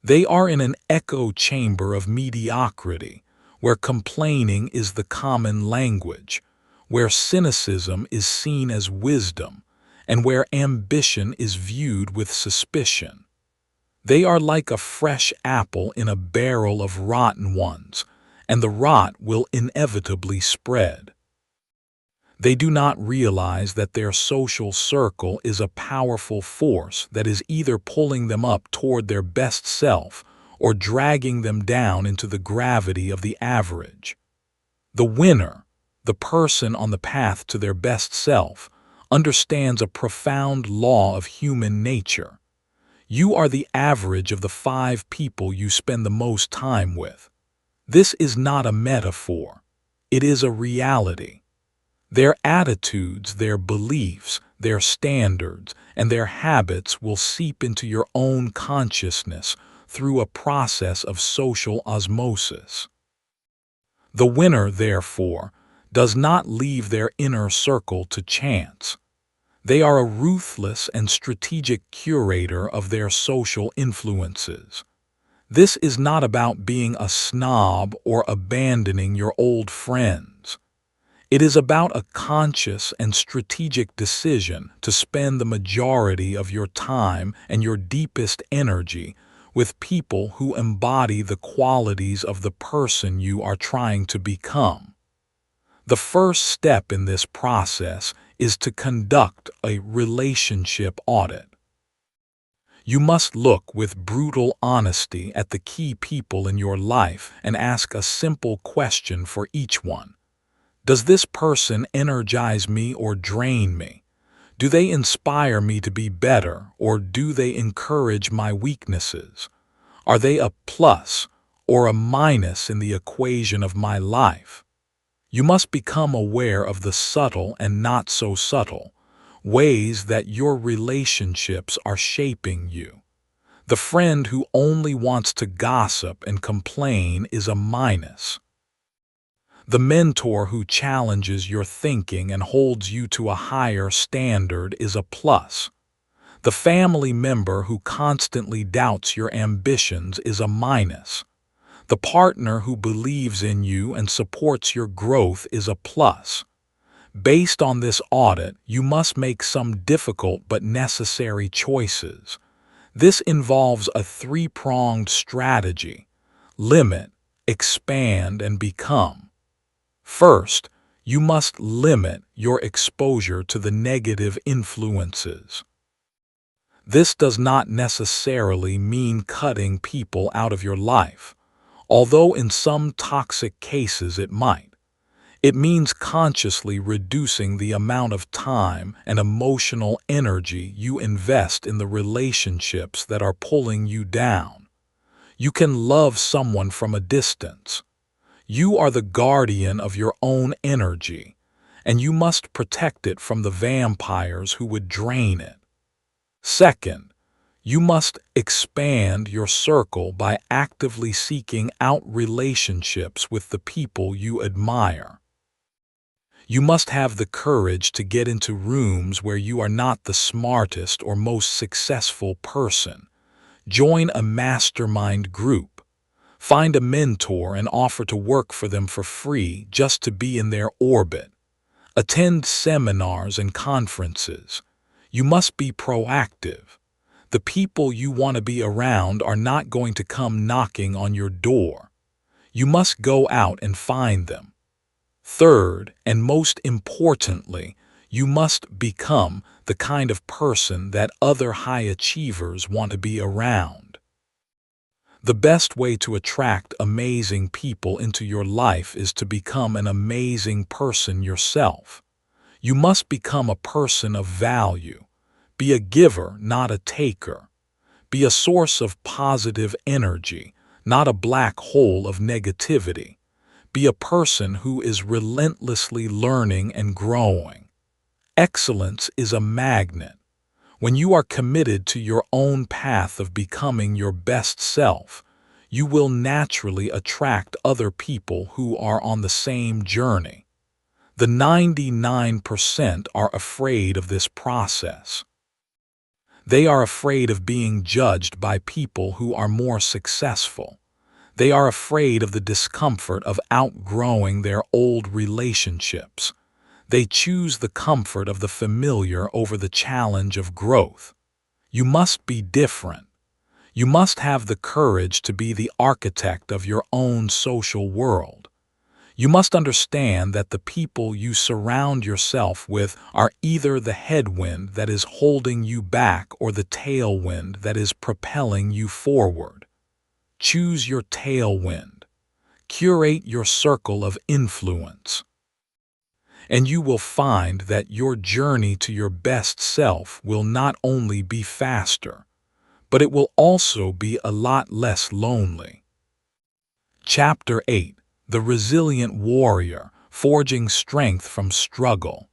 They are in an echo chamber of mediocrity, where complaining is the common language, where cynicism is seen as wisdom, and where ambition is viewed with suspicion. They are like a fresh apple in a barrel of rotten ones, and the rot will inevitably spread. They do not realize that their social circle is a powerful force that is either pulling them up toward their best self or dragging them down into the gravity of the average. The winner, the person on the path to their best self, understands a profound law of human nature. You are the average of the 5 people you spend the most time with. This is not a metaphor. It is a reality. Their attitudes, their beliefs, their standards, and their habits will seep into your own consciousness through a process of social osmosis. The winner, therefore, does not leave their inner circle to chance. They are a ruthless and strategic curator of their social influences. This is not about being a snob or abandoning your old friends. It is about a conscious and strategic decision to spend the majority of your time and your deepest energy with people who embody the qualities of the person you are trying to become. The first step in this process is to conduct a relationship audit. You must look with brutal honesty at the key people in your life and ask a simple question for each one. Does this person energize me or drain me? Do they inspire me to be better, or do they encourage my weaknesses? Are they a plus or a minus in the equation of my life? You must become aware of the subtle and not so subtle ways that your relationships are shaping you. The friend who only wants to gossip and complain is a minus. The mentor who challenges your thinking and holds you to a higher standard is a plus. The family member who constantly doubts your ambitions is a minus. The partner who believes in you and supports your growth is a plus. Based on this audit, you must make some difficult but necessary choices. This involves a 3-pronged strategy: limit, expand, and become. First, you must limit your exposure to the negative influences. This does not necessarily mean cutting people out of your life, although in some toxic cases it might. It means consciously reducing the amount of time and emotional energy you invest in the relationships that are pulling you down. You can love someone from a distance. You are the guardian of your own energy, and you must protect it from the vampires who would drain it. Second, you must expand your circle by actively seeking out relationships with the people you admire. You must have the courage to get into rooms where you are not the smartest or most successful person. Join a mastermind group. Find a mentor and offer to work for them for free just to be in their orbit. Attend seminars and conferences. You must be proactive. The people you want to be around are not going to come knocking on your door. You must go out and find them. Third, and most importantly, you must become the kind of person that other high achievers want to be around. The best way to attract amazing people into your life is to become an amazing person yourself. You must become a person of value. Be a giver, not a taker. Be a source of positive energy, not a black hole of negativity. Be a person who is relentlessly learning and growing. Excellence is a magnet. When you are committed to your own path of becoming your best self, you will naturally attract other people who are on the same journey. The 99% are afraid of this process. They are afraid of being judged by people who are more successful. They are afraid of the discomfort of outgrowing their old relationships. They choose the comfort of the familiar over the challenge of growth. You must be different. You must have the courage to be the architect of your own social world. You must understand that the people you surround yourself with are either the headwind that is holding you back or the tailwind that is propelling you forward. Choose your tailwind. Curate your circle of influence. And you will find that your journey to your best self will not only be faster, but it will also be a lot less lonely. Chapter 8: The Resilient Warrior, Forging Strength from Struggle.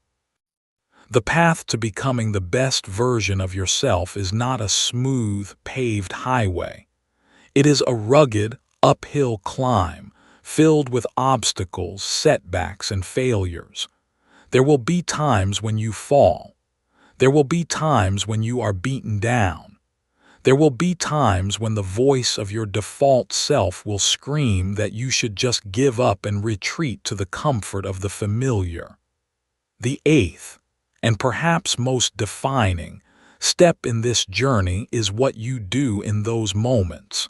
The path to becoming the best version of yourself is not a smooth, paved highway. It is a rugged, uphill climb, filled with obstacles, setbacks, and failures. There will be times when you fall. There will be times when you are beaten down. There will be times when the voice of your default self will scream that you should just give up and retreat to the comfort of the familiar. The eighth, and perhaps most defining, step in this journey is what you do in those moments.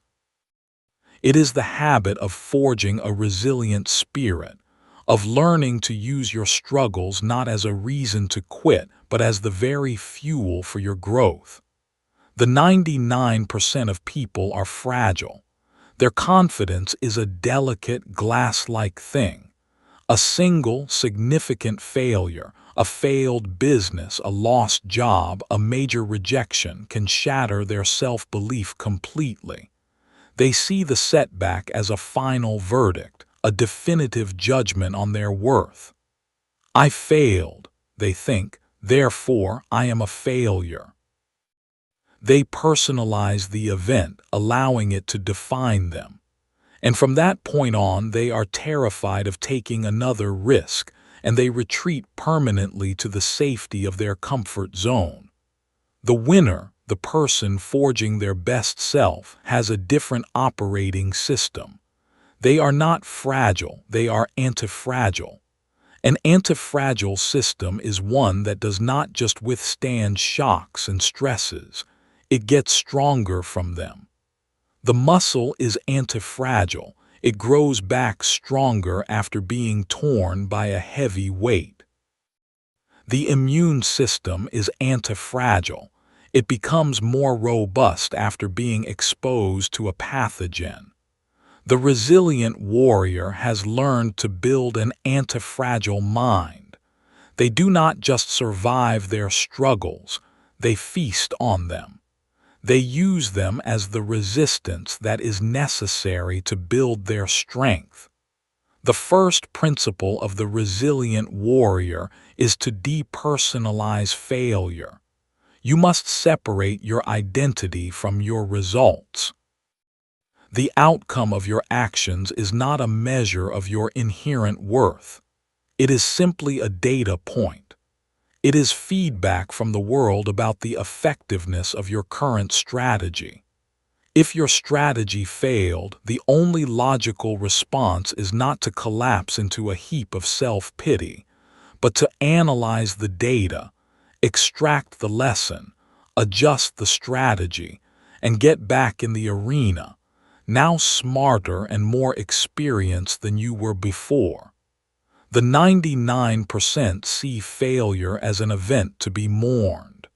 It is the habit of forging a resilient spirit, of learning to use your struggles not as a reason to quit, but as the very fuel for your growth. The 99% of people are fragile. Their confidence is a delicate, glass-like thing. A single significant failure, a failed business, a lost job, a major rejection can shatter their self-belief completely. They see the setback as a final verdict, a definitive judgment on their worth. I failed, they think, therefore I am a failure. They personalize the event, allowing it to define them. And from that point on, they are terrified of taking another risk, and they retreat permanently to the safety of their comfort zone. The winner, the person forging their best self, has a different operating system. They are not fragile, they are antifragile. An antifragile system is one that does not just withstand shocks and stresses, it gets stronger from them. The muscle is antifragile. It grows back stronger after being torn by a heavy weight. The immune system is antifragile. It becomes more robust after being exposed to a pathogen. The resilient warrior has learned to build an antifragile mind. They do not just survive their struggles, they feast on them. They use them as the resistance that is necessary to build their strength. The first principle of the resilient warrior is to depersonalize failure. You must separate your identity from your results. The outcome of your actions is not a measure of your inherent worth. It is simply a data point. It is feedback from the world about the effectiveness of your current strategy. If your strategy failed, the only logical response is not to collapse into a heap of self-pity, but to analyze the data, extract the lesson, adjust the strategy, and get back in the arena, now smarter and more experienced than you were before. The 99% see failure as an event to be mourned.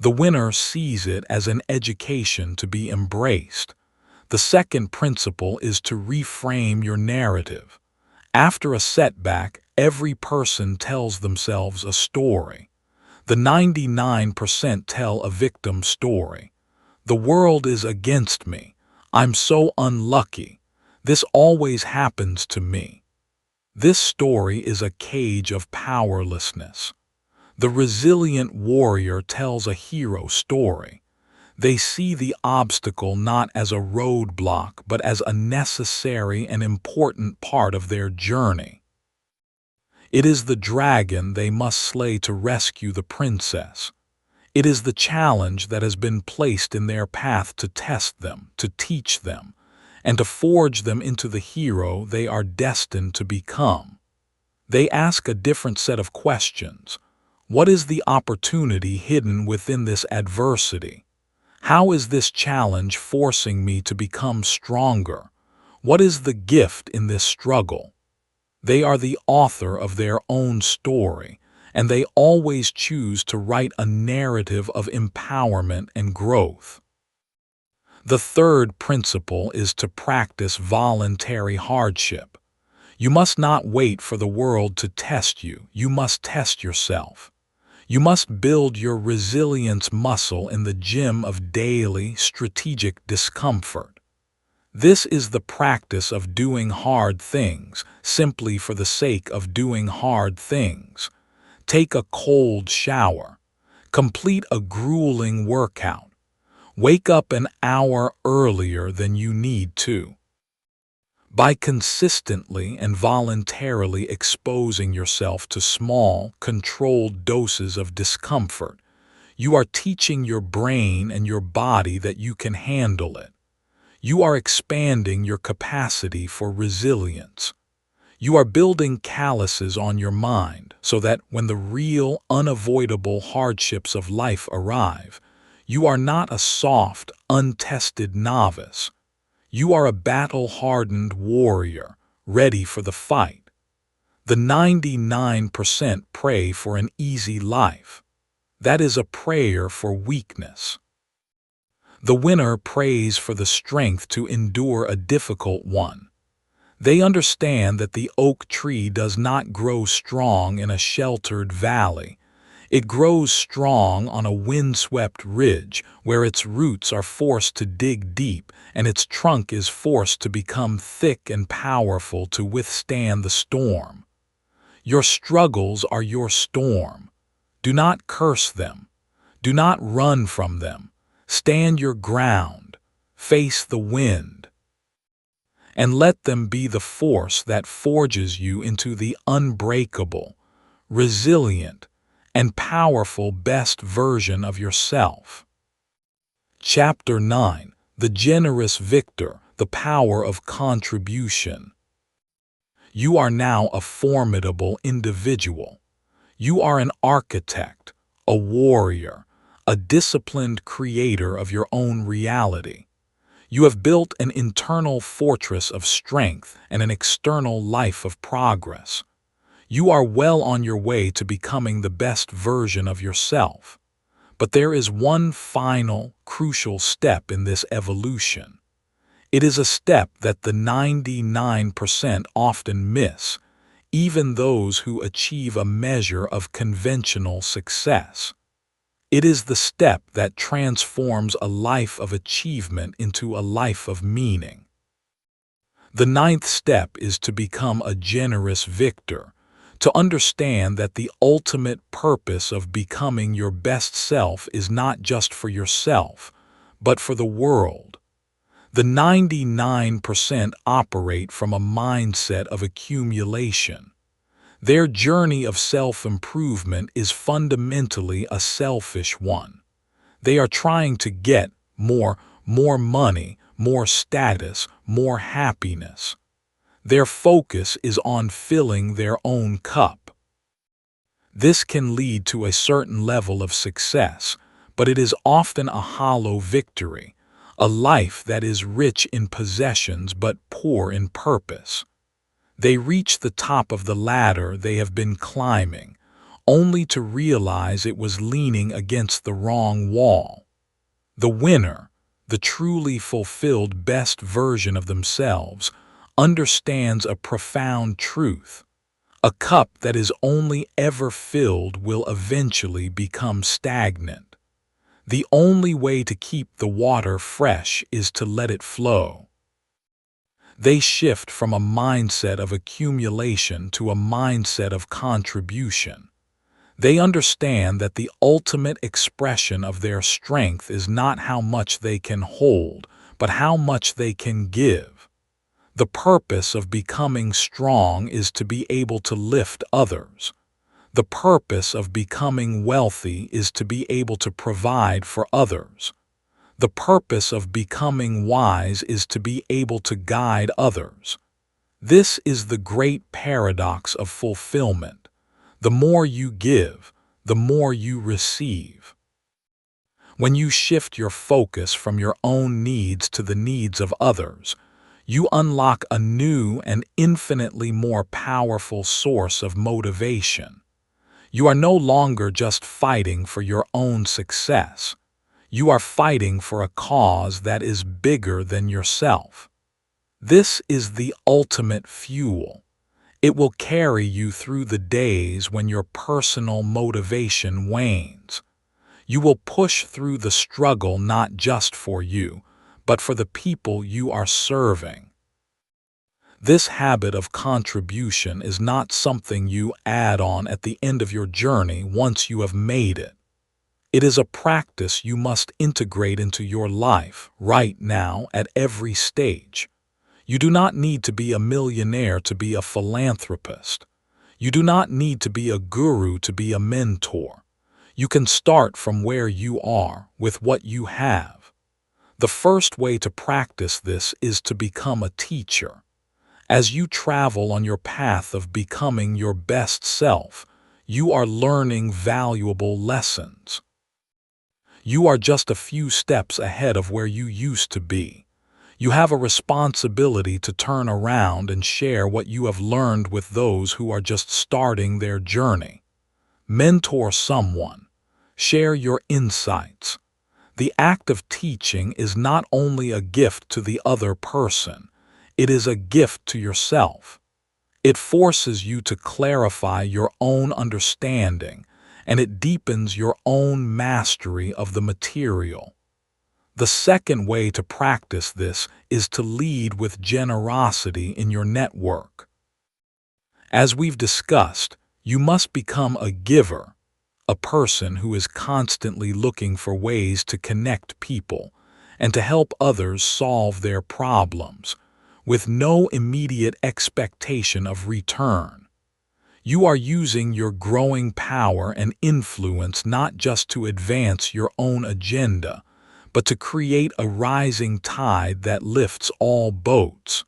The winner sees it as an education to be embraced. The second principle is to reframe your narrative. After a setback, every person tells themselves a story. The 99% tell a victim story. The world is against me. I'm so unlucky. This always happens to me. This story is a cage of powerlessness. The resilient warrior tells a hero story. They see the obstacle not as a roadblock, but as a necessary and important part of their journey. It is the dragon they must slay to rescue the princess. It is the challenge that has been placed in their path to test them, to teach them, and to forge them into the hero they are destined to become. They ask a different set of questions. What is the opportunity hidden within this adversity? How is this challenge forcing me to become stronger? What is the gift in this struggle? They are the author of their own story, and they always choose to write a narrative of empowerment and growth. The third principle is to practice voluntary hardship. You must not wait for the world to test you. You must test yourself. You must build your resilience muscle in the gym of daily, strategic discomfort. This is the practice of doing hard things simply for the sake of doing hard things. Take a cold shower. Complete a grueling workout. Wake up an hour earlier than you need to. By consistently and voluntarily exposing yourself to small, controlled doses of discomfort, you are teaching your brain and your body that you can handle it. You are expanding your capacity for resilience. You are building calluses on your mind so that when the real, unavoidable hardships of life arrive, you are not a soft, untested novice. You are a battle-hardened warrior, ready for the fight. The 99% pray for an easy life. That is a prayer for weakness. The winner prays for the strength to endure a difficult one. They understand that the oak tree does not grow strong in a sheltered valley. It grows strong on a windswept ridge where its roots are forced to dig deep and its trunk is forced to become thick and powerful to withstand the storm. Your struggles are your storm. Do not curse them. Do not run from them. Stand your ground. Face the wind. And let them be the force that forges you into the unbreakable, resilient, and powerful best version of yourself. Chapter 9. The Generous Victor, the Power of Contribution. You are now a formidable individual. You are an architect, a warrior, a disciplined creator of your own reality. You have built an internal fortress of strength and an external life of progress. You are well on your way to becoming the best version of yourself. But there is one final, crucial step in this evolution. It is a step that the 99% often miss, even those who achieve a measure of conventional success. It is the step that transforms a life of achievement into a life of meaning. The ninth step is to become a generous victor, to understand that the ultimate purpose of becoming your best self is not just for yourself, but for the world. The 99% operate from a mindset of accumulation. Their journey of self-improvement is fundamentally a selfish one. They are trying to get more money, more status, more happiness. Their focus is on filling their own cup. This can lead to a certain level of success, but it is often a hollow victory, a life that is rich in possessions but poor in purpose. They reach the top of the ladder they have been climbing, only to realize it was leaning against the wrong wall. The winner, the truly fulfilled best version of themselves, understands a profound truth. A cup that is only ever filled will eventually become stagnant. The only way to keep the water fresh is to let it flow. They shift from a mindset of accumulation to a mindset of contribution. They understand that the ultimate expression of their strength is not how much they can hold, but how much they can give. The purpose of becoming strong is to be able to lift others. The purpose of becoming wealthy is to be able to provide for others. The purpose of becoming wise is to be able to guide others. This is the great paradox of fulfillment. The more you give, the more you receive. When you shift your focus from your own needs to the needs of others, you unlock a new and infinitely more powerful source of motivation. You are no longer just fighting for your own success. You are fighting for a cause that is bigger than yourself. This is the ultimate fuel. It will carry you through the days when your personal motivation wanes. You will push through the struggle not just for you, but for the people you are serving. This habit of contribution is not something you add on at the end of your journey once you have made it. It is a practice you must integrate into your life right now at every stage. You do not need to be a millionaire to be a philanthropist. You do not need to be a guru to be a mentor. You can start from where you are with what you have. The first way to practice this is to become a teacher. As you travel on your path of becoming your best self, you are learning valuable lessons. You are just a few steps ahead of where you used to be. You have a responsibility to turn around and share what you have learned with those who are just starting their journey. Mentor someone. Share your insights. The act of teaching is not only a gift to the other person, it is a gift to yourself. It forces you to clarify your own understanding, and it deepens your own mastery of the material. The second way to practice this is to lead with generosity in your network. As we've discussed, you must become a giver, a person who is constantly looking for ways to connect people and to help others solve their problems, with no immediate expectation of return. You are using your growing power and influence not just to advance your own agenda, but to create a rising tide that lifts all boats.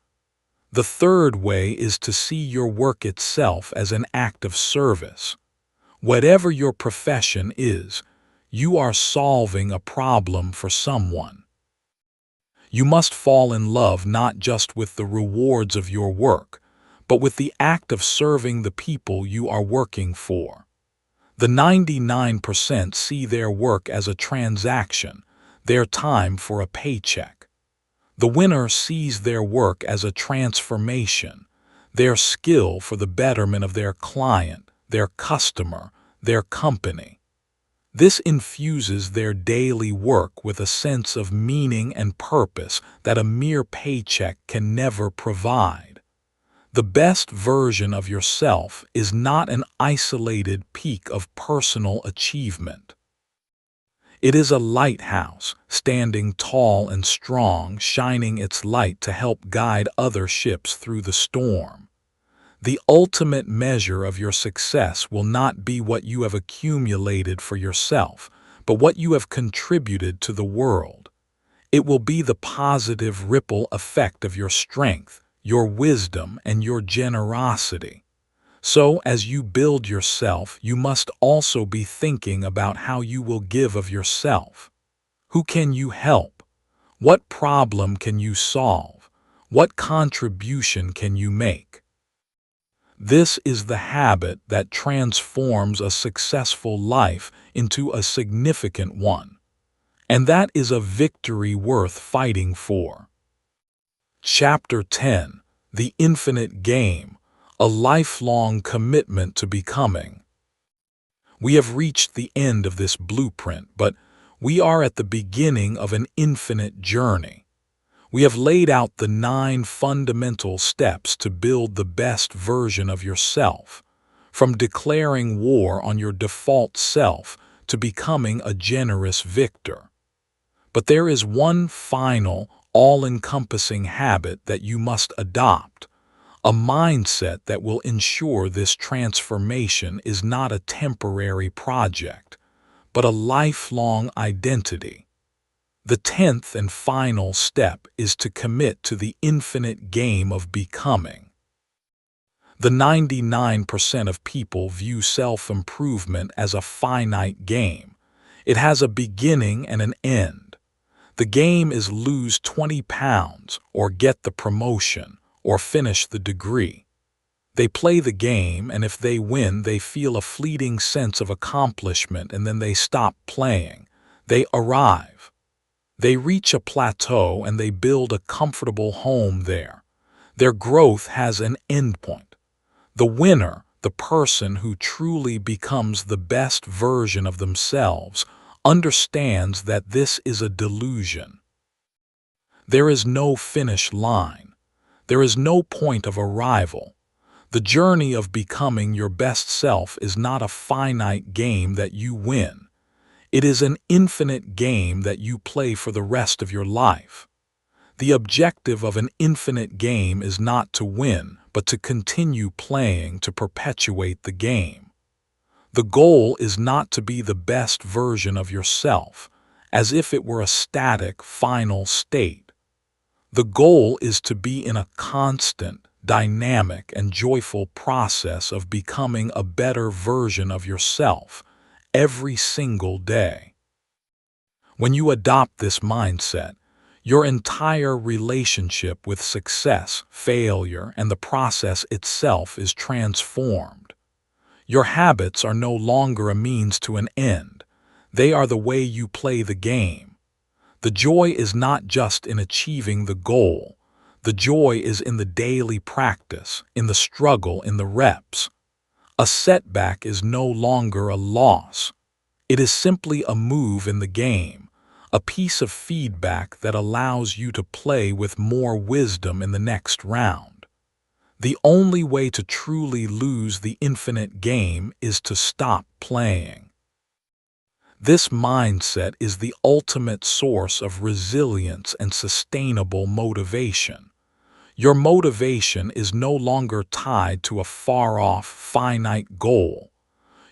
The third way is to see your work itself as an act of service. Whatever your profession is, you are solving a problem for someone. You must fall in love not just with the rewards of your work, but with the act of serving the people you are working for. The 99% see their work as a transaction, their time for a paycheck. The winner sees their work as a transformation, their skill for the betterment of their client, their customer, their company. This infuses their daily work with a sense of meaning and purpose that a mere paycheck can never provide. The best version of yourself is not an isolated peak of personal achievement. It is a lighthouse, standing tall and strong, shining its light to help guide other ships through the storm. The ultimate measure of your success will not be what you have accumulated for yourself, but what you have contributed to the world. It will be the positive ripple effect of your strength, your wisdom, and your generosity. So, as you build yourself, you must also be thinking about how you will give of yourself. Who can you help? What problem can you solve? What contribution can you make? This is the habit that transforms a successful life into a significant one. And that is a victory worth fighting for. Chapter 10: The Infinite Game, a lifelong commitment to becoming. We have reached the end of this blueprint, but we are at the beginning of an infinite journey. We have laid out the 9 fundamental steps to build the best version of yourself, from declaring war on your default self to becoming a generous victor. But there is one final, all-encompassing habit that you must adopt, a mindset that will ensure this transformation is not a temporary project, but a lifelong identity. The 10th and final step is to commit to the infinite game of becoming. The 99% of people view self-improvement as a finite game. It has a beginning and an end. The game is lose 20 pounds, or get the promotion, or finish the degree. They play the game, and if they win, they feel a fleeting sense of accomplishment, and then they stop playing. They arrive. They reach a plateau, and they build a comfortable home there. Their growth has an endpoint. The winner, the person who truly becomes the best version of themselves, understands that this is a delusion. There is no finish line. There is no point of arrival. The journey of becoming your best self is not a finite game that you win. It is an infinite game that you play for the rest of your life. The objective of an infinite game is not to win, but to continue playing, to perpetuate the game. The goal is not to be the best version of yourself, as if it were a static, final state. The goal is to be in a constant, dynamic, and joyful process of becoming a better version of yourself every single day. When you adopt this mindset, your entire relationship with success, failure, and the process itself is transformed. Your habits are no longer a means to an end. They are the way you play the game. The joy is not just in achieving the goal. The joy is in the daily practice, in the struggle, in the reps. A setback is no longer a loss. It is simply a move in the game, a piece of feedback that allows you to play with more wisdom in the next round. The only way to truly lose the infinite game is to stop playing. This mindset is the ultimate source of resilience and sustainable motivation. Your motivation is no longer tied to a far-off, finite goal.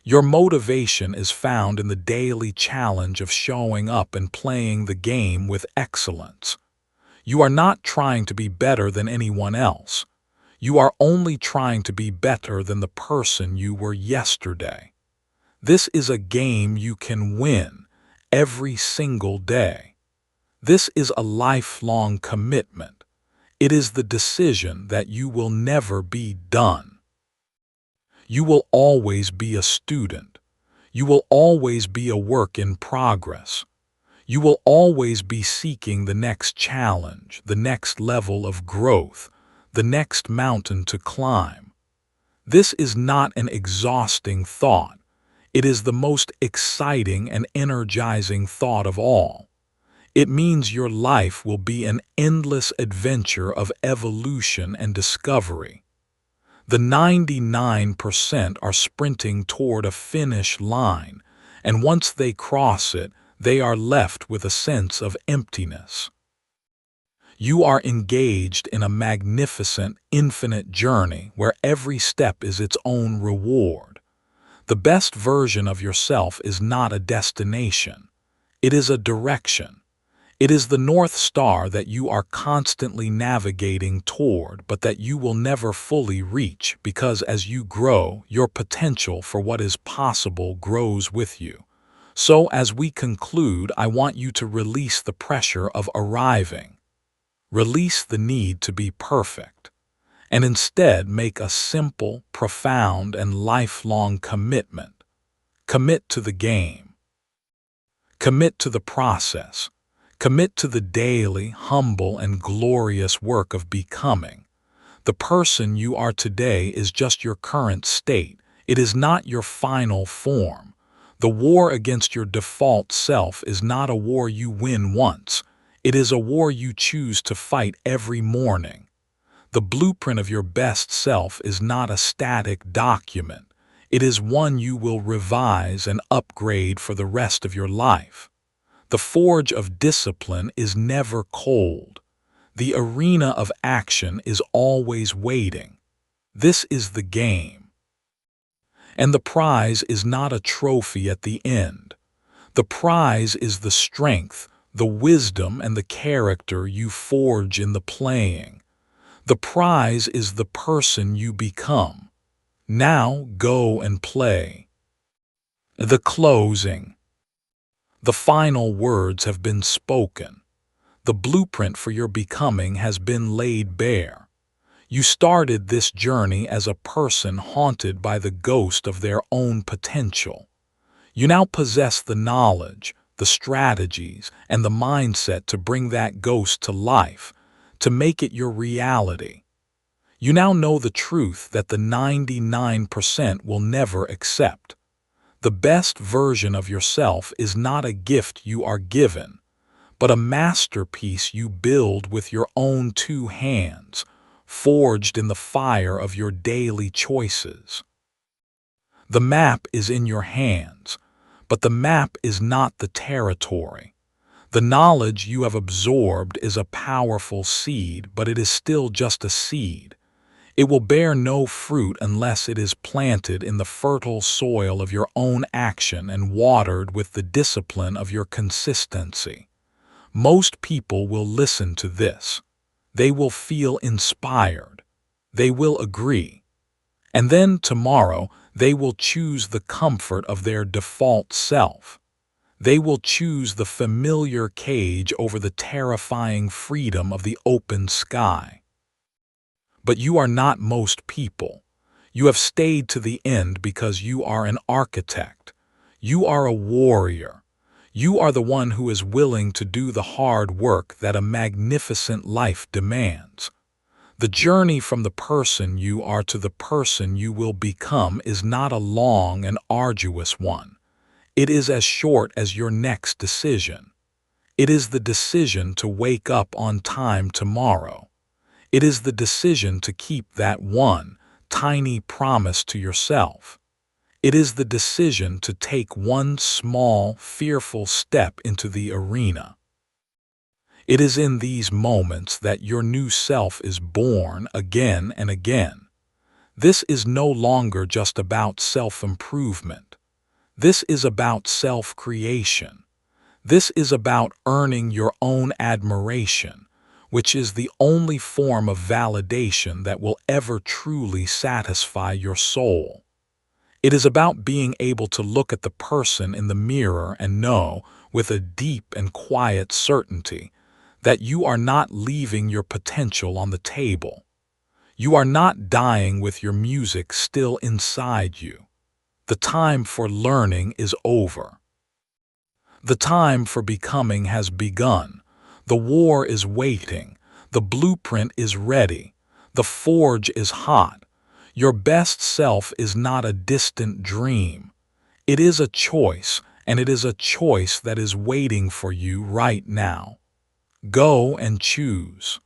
Your motivation is found in the daily challenge of showing up and playing the game with excellence. You are not trying to be better than anyone else. You are only trying to be better than the person you were yesterday. This is a game you can win every single day. This is a lifelong commitment. It is the decision that you will never be done. You will always be a student. You will always be a work in progress. You will always be seeking the next challenge, the next level of growth, the next mountain to climb. This is not an exhausting thought. It is the most exciting and energizing thought of all. It means your life will be an endless adventure of evolution and discovery. The 99% are sprinting toward a finish line, and once they cross it, they are left with a sense of emptiness. You are engaged in a magnificent, infinite journey where every step is its own reward. The best version of yourself is not a destination. It is a direction. It is the North Star that you are constantly navigating toward, but that you will never fully reach because as you grow, your potential for what is possible grows with you. So as we conclude, I want you to release the pressure of arriving. Release the need to be perfect, and instead make a simple, profound, and lifelong commitment. Commit to the game. Commit to the process. Commit to the daily, humble, and glorious work of becoming. The person you are today is just your current state. It is not your final form. The war against your default self is not a war you win once. It is a war you choose to fight every morning. The blueprint of your best self is not a static document. It is one you will revise and upgrade for the rest of your life. The forge of discipline is never cold. The arena of action is always waiting. This is the game. And the prize is not a trophy at the end. The prize is the strength, the wisdom, and the character you forge in the playing. The prize is the person you become. Now go and play. The closing. The final words have been spoken. The blueprint for your becoming has been laid bare. You started this journey as a person haunted by the ghost of their own potential. You now possess the knowledge, the strategies, and the mindset to bring that ghost to life, to make it your reality. You now know the truth that the 99% will never accept. The best version of yourself is not a gift you are given, but a masterpiece you build with your own two hands, forged in the fire of your daily choices. The map is in your hands, but the map is not the territory. The knowledge you have absorbed is a powerful seed, but it is still just a seed. It will bear no fruit unless it is planted in the fertile soil of your own action and watered with the discipline of your consistency. Most people will listen to this. They will feel inspired. They will agree. And then tomorrow, they will choose the comfort of their default self. They will choose the familiar cage over the terrifying freedom of the open sky. But you are not most people. You have stayed to the end because you are an architect. You are a warrior. You are the one who is willing to do the hard work that a magnificent life demands. The journey from the person you are to the person you will become is not a long and arduous one. It is as short as your next decision. It is the decision to wake up on time tomorrow. It is the decision to keep that one tiny promise to yourself. It is the decision to take one small, fearful step into the arena. It is in these moments that your new self is born again and again. This is no longer just about self-improvement. This is about self-creation. This is about earning your own admiration, which is the only form of validation that will ever truly satisfy your soul. It is about being able to look at the person in the mirror and know, with a deep and quiet certainty, that you are not leaving your potential on the table. You are not dying with your music still inside you. The time for learning is over. The time for becoming has begun. The war is waiting. The blueprint is ready. The forge is hot. Your best self is not a distant dream. It is a choice, and it is a choice that is waiting for you right now. Go and choose.